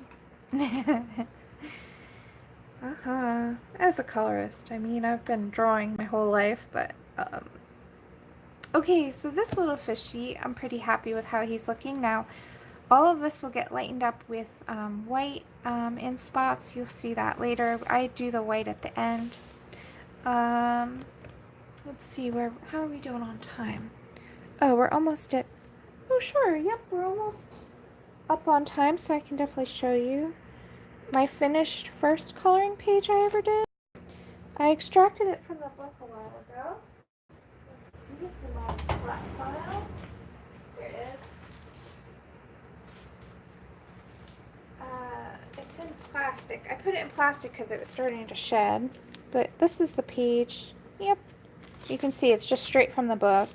As a colorist, I mean, I've been drawing my whole life, but, okay, so this little fishy, I'm pretty happy with how he's looking. Now, all of this will get lightened up with white in spots. You'll see that later. I do the white at the end. Let's see, how are we doing on time? Oh, we're almost at, oh sure, yep, we're almost up on time, so I can definitely show you my finished first coloring page I ever did. I extracted it from the book a while ago. Let's see, it's in my flat file. Here it is. It's in plastic. I put it in plastic because it was starting to shed, but this is the page. Yep, you can see it's just straight from the book.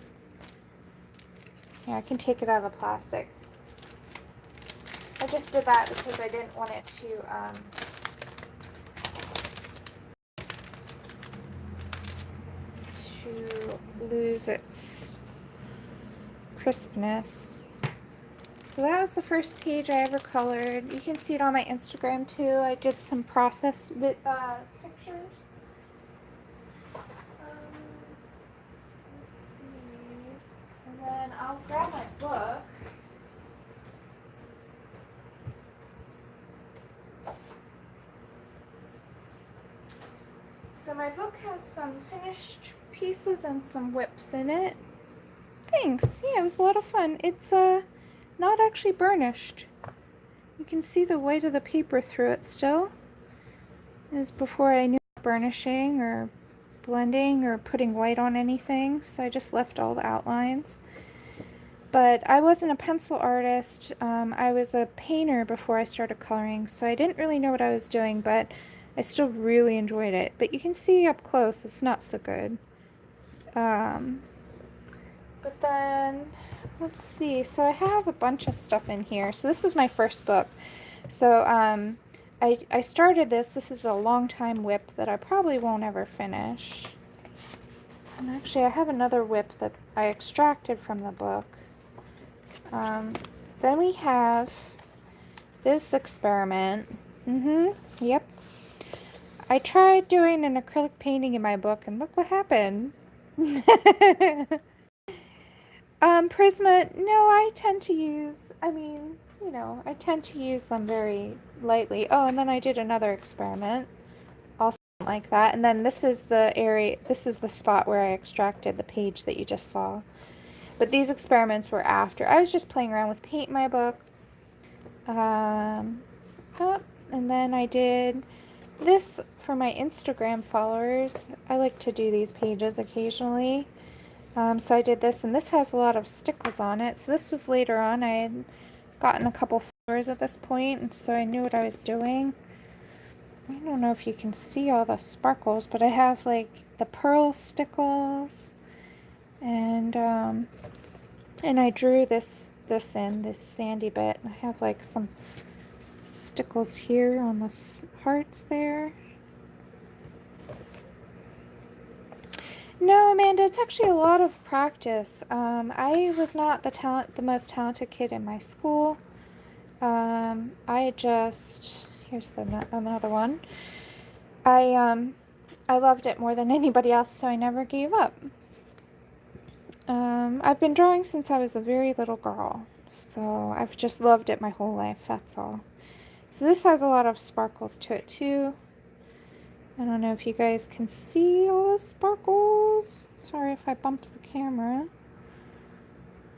Yeah, I can take it out of the plastic. I just did that because I didn't want it to lose its crispness. So that was the first page I ever colored. You can see it on my Instagram too. I did some process with pictures. Let's see. And then I'll grab my book. So my book has some finished pieces and some whips in it. Thanks. Yeah, it was a lot of fun. It's not actually burnished. You can see the white of the paper through it still. This is before I knew burnishing or blending or putting white on anything, so I just left all the outlines. But I wasn't a pencil artist. I was a painter before I started coloring, so I didn't really know what I was doing, but I still really enjoyed it. But you can see up close, it's not so good. But then, let's see. So I have a bunch of stuff in here. So this was my first book. So I started this. This is a long time whip that I probably won't ever finish. And actually, I have another whip that I extracted from the book. Then we have this experiment. Yep. I tried doing an acrylic painting in my book, and look what happened. Prisma, no, I tend to use, I mean, you know, I tend to use them very lightly. Oh, and then I did another experiment, also like that. And then this is the area, this is the spot where I extracted the page that you just saw. But these experiments were after. I was just playing around with paint in my book. And then I did this for my Instagram followers. I like to do these pages occasionally. So I did this, and this has a lot of stickles on it. So this was later on. I had gotten a couple followers at this point, and so I knew what I was doing. I don't know if you can see all the sparkles, but I have like the pearl stickles, and I drew this sandy bit. I have like some stickles here on the hearts there. No, Amanda, it's actually a lot of practice. I was not the most talented kid in my school. Here's another one. I loved it more than anybody else, so I never gave up. I've been drawing since I was a very little girl, so I've just loved it my whole life, that's all. So this has a lot of sparkles to it too. I don't know if you guys can see all the sparkles. Sorry if I bumped the camera.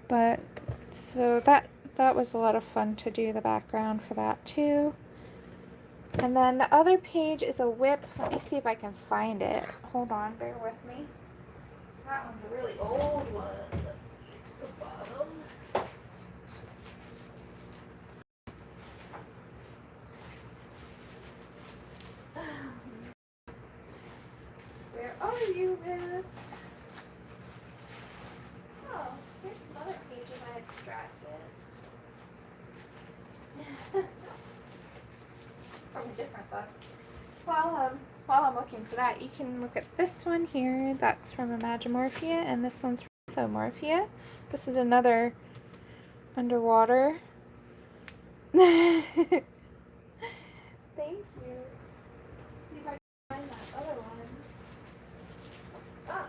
But, so that was a lot of fun to do the background for that too. And then the other page is a whip. Let me see if I can find it. Hold on, bear with me. That one's a really old one. Let's see, it's the bottom. Where are you, Whip? Oh, here's some other pages I extracted. From a different book. While I'm looking for that, you can look at this one here. That's from Imagimorphia, and this one's from Mythomorphia. This is another underwater. Thank you. Let's see if I can find that other one. Ah,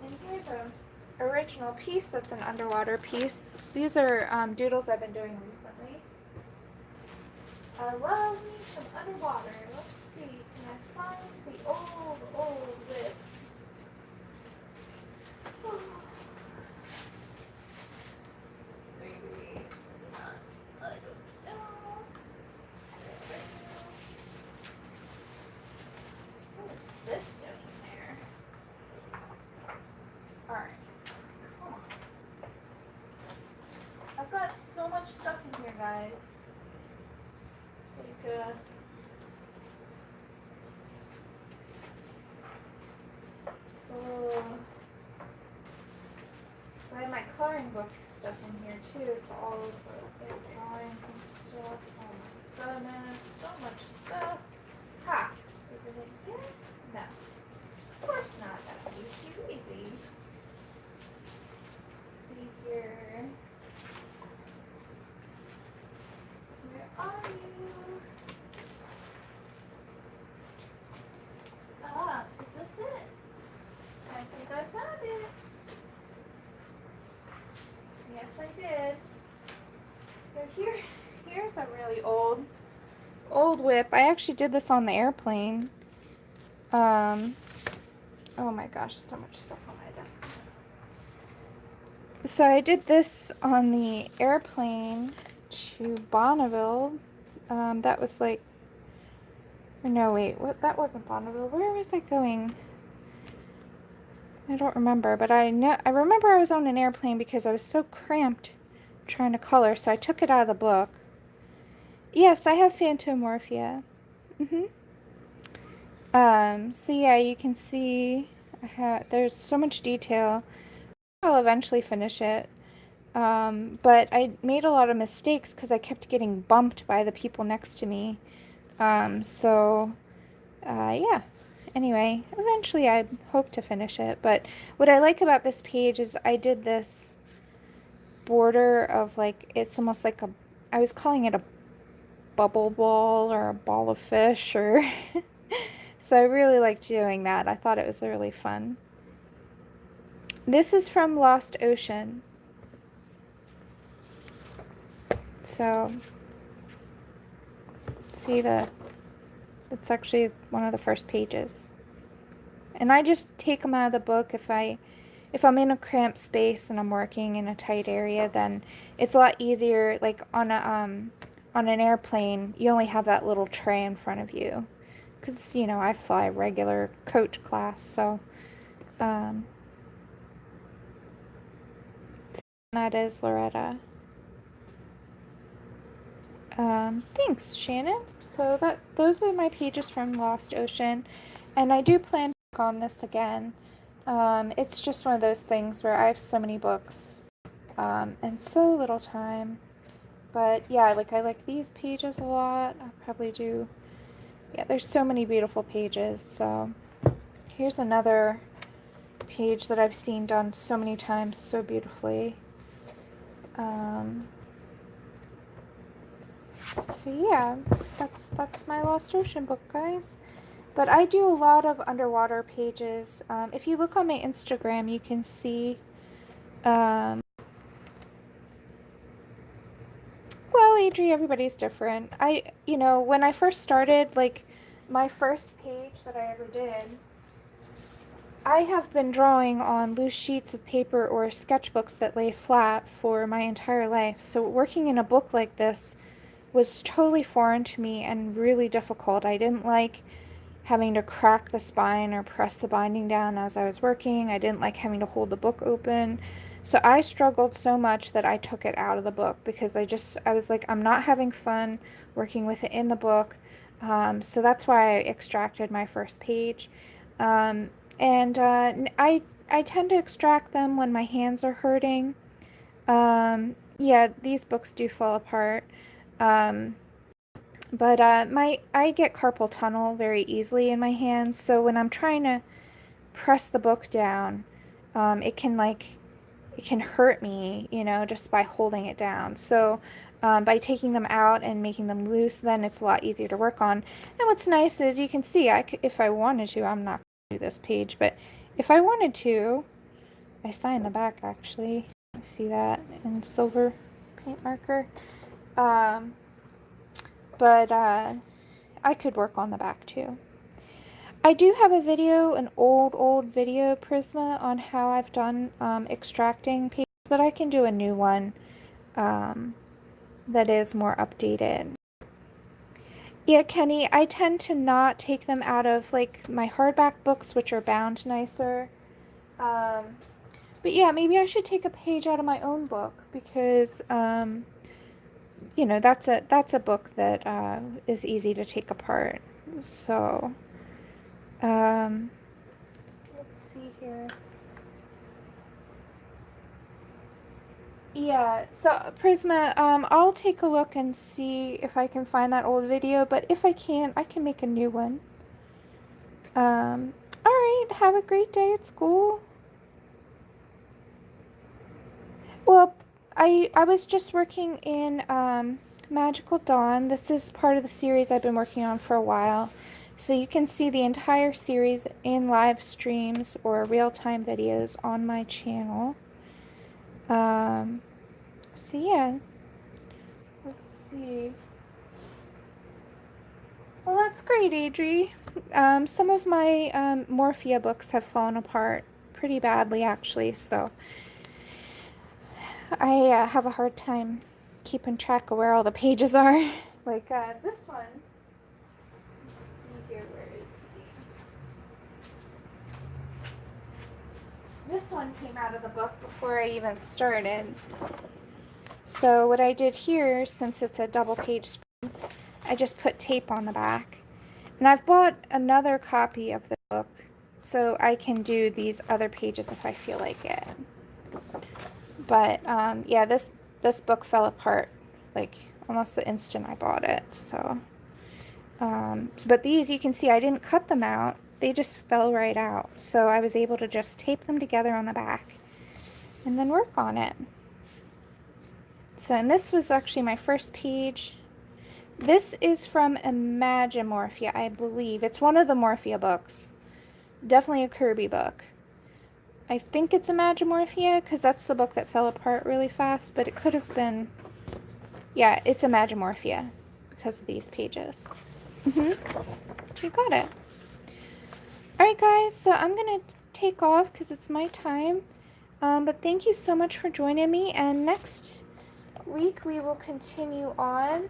and here's an original piece that's an underwater piece. These are doodles I've been doing recently. I love me some underwater. Let's see, can I find the old whip? Oh. Maybe not. I don't know. What is this doing there? Alright. Come on. I've got so much stuff in here, guys. It's like so I have my coloring book stuff in here too, so all of the drawings and stuff. Oh my goodness, so much stuff. Ha! Is it in here? No. Of course not. That would be too easy. Let's see here. Where are you? Ah, is this it? I think I found it. Yes, I did. So here's a really old whip. I actually did this on the airplane. Oh my gosh, so much stuff on my desk. So I did this on the airplane to Bonneville. That was like, no wait, what? That wasn't Bonneville. Where was I going? I don't remember, but I remember I was on an airplane because I was so cramped trying to color, so I took it out of the book. Yes, I have Phantomorphia. So yeah, you can see there's so much detail. I'll eventually finish it. But I made a lot of mistakes because I kept getting bumped by the people next to me. Yeah. Anyway, eventually I hope to finish it. But what I like about this page is I did this border of like, it's almost like I was calling it a bubble ball or a ball of fish or so I really liked doing that. I thought it was really fun. This is from Lost Ocean. So see it's actually one of the first pages. And I just take them out of the book if I'm in a cramped space and I'm working in a tight area, then it's a lot easier. Like on an airplane, you only have that little tray in front of you. Because, you know, I fly regular coach class, so that is Loretta. Thanks, Shannon. So those are my pages from Lost Ocean, and I do plan to work on this again. It's just one of those things where I have so many books, and so little time. But yeah, like I like these pages a lot. I'll probably do, yeah, there's so many beautiful pages. So here's another page that I've seen done so many times so beautifully. So yeah, that's my Lost Ocean book, guys. But I do a lot of underwater pages. If you look on my Instagram, you can see, well, Adri, everybody's different. When I first started, like, my first page that I ever did, I have been drawing on loose sheets of paper or sketchbooks that lay flat for my entire life. So working in a book like this was totally foreign to me and really difficult. I didn't like having to crack the spine or press the binding down as I was working. I didn't like having to hold the book open. So I struggled so much that I took it out of the book because I was like, I'm not having fun working with it in the book. So that's why I extracted my first page. I tend to extract them when my hands are hurting. Yeah, these books do fall apart. But I get carpal tunnel very easily in my hands, so when I'm trying to press the book down, it can hurt me, just by holding it down. So by taking them out and making them loose, then it's a lot easier to work on. And what's nice is you can see, if I wanted to, I'm not going to do this page, but if I wanted to, I signed the back actually. I see that in silver paint marker. But I could work on the back too. I do have a video, an old video, Prisma, on how I've done extracting pages, but I can do a new one that is more updated. Yeah, Kenny, I tend to not take them out of, like, my hardback books, which are bound nicer. But yeah, maybe I should take a page out of my own book because, that's a book that is easy to take apart. So, let's see here. Yeah, so Prisma, I'll take a look and see if I can find that old video, but if I can't, I can make a new one. Alright, have a great day at school. Well, I was just working in, Magical Dawn. This is part of the series I've been working on for a while. So you can see the entire series in live streams or real-time videos on my channel. So yeah. Let's see. Well, that's great, Adri. Some of my Morphia books have fallen apart pretty badly, actually, so I have a hard time keeping track of where all the pages are. Like this one. Let's see here, where is he? This one came out of the book before I even started. So what I did here, since it's a double page spread, I just put tape on the back. And I've bought another copy of the book so I can do these other pages if I feel like it. But yeah, this book fell apart like almost the instant I bought it. So, but these, you can see I didn't cut them out. They just fell right out. So I was able to just tape them together on the back and then work on it. So, and this was actually my first page. This is from Imagimorphia, I believe. It's one of the Morphia books. Definitely a Kirby book. I think it's Imagimorphia, because that's the book that fell apart really fast, but it could have been... Yeah, it's Imagimorphia, because of these pages. You got it. Alright guys, so I'm going to take off, because it's my time. But thank you so much for joining me, and next week we will continue on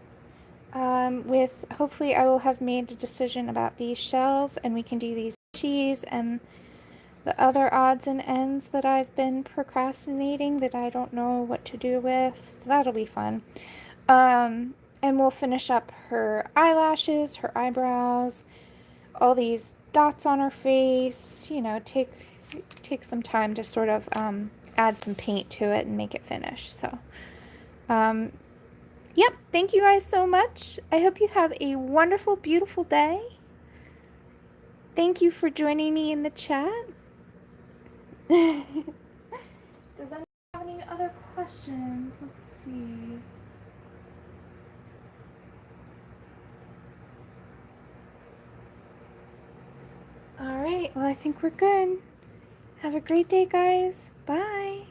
with, hopefully I will have made a decision about these shells, and we can do these cheese and the other odds and ends that I've been procrastinating that I don't know what to do with, so that'll be fun. And we'll finish up her eyelashes, her eyebrows, all these dots on her face, take some time to sort of add some paint to it and make it finish. So yep, thank you guys so much. I hope you have a wonderful, beautiful day. Thank you for joining me in the chat. Does anyone have any other questions? Let's see. Alright, well, I think we're good. Have a great day, guys. Bye.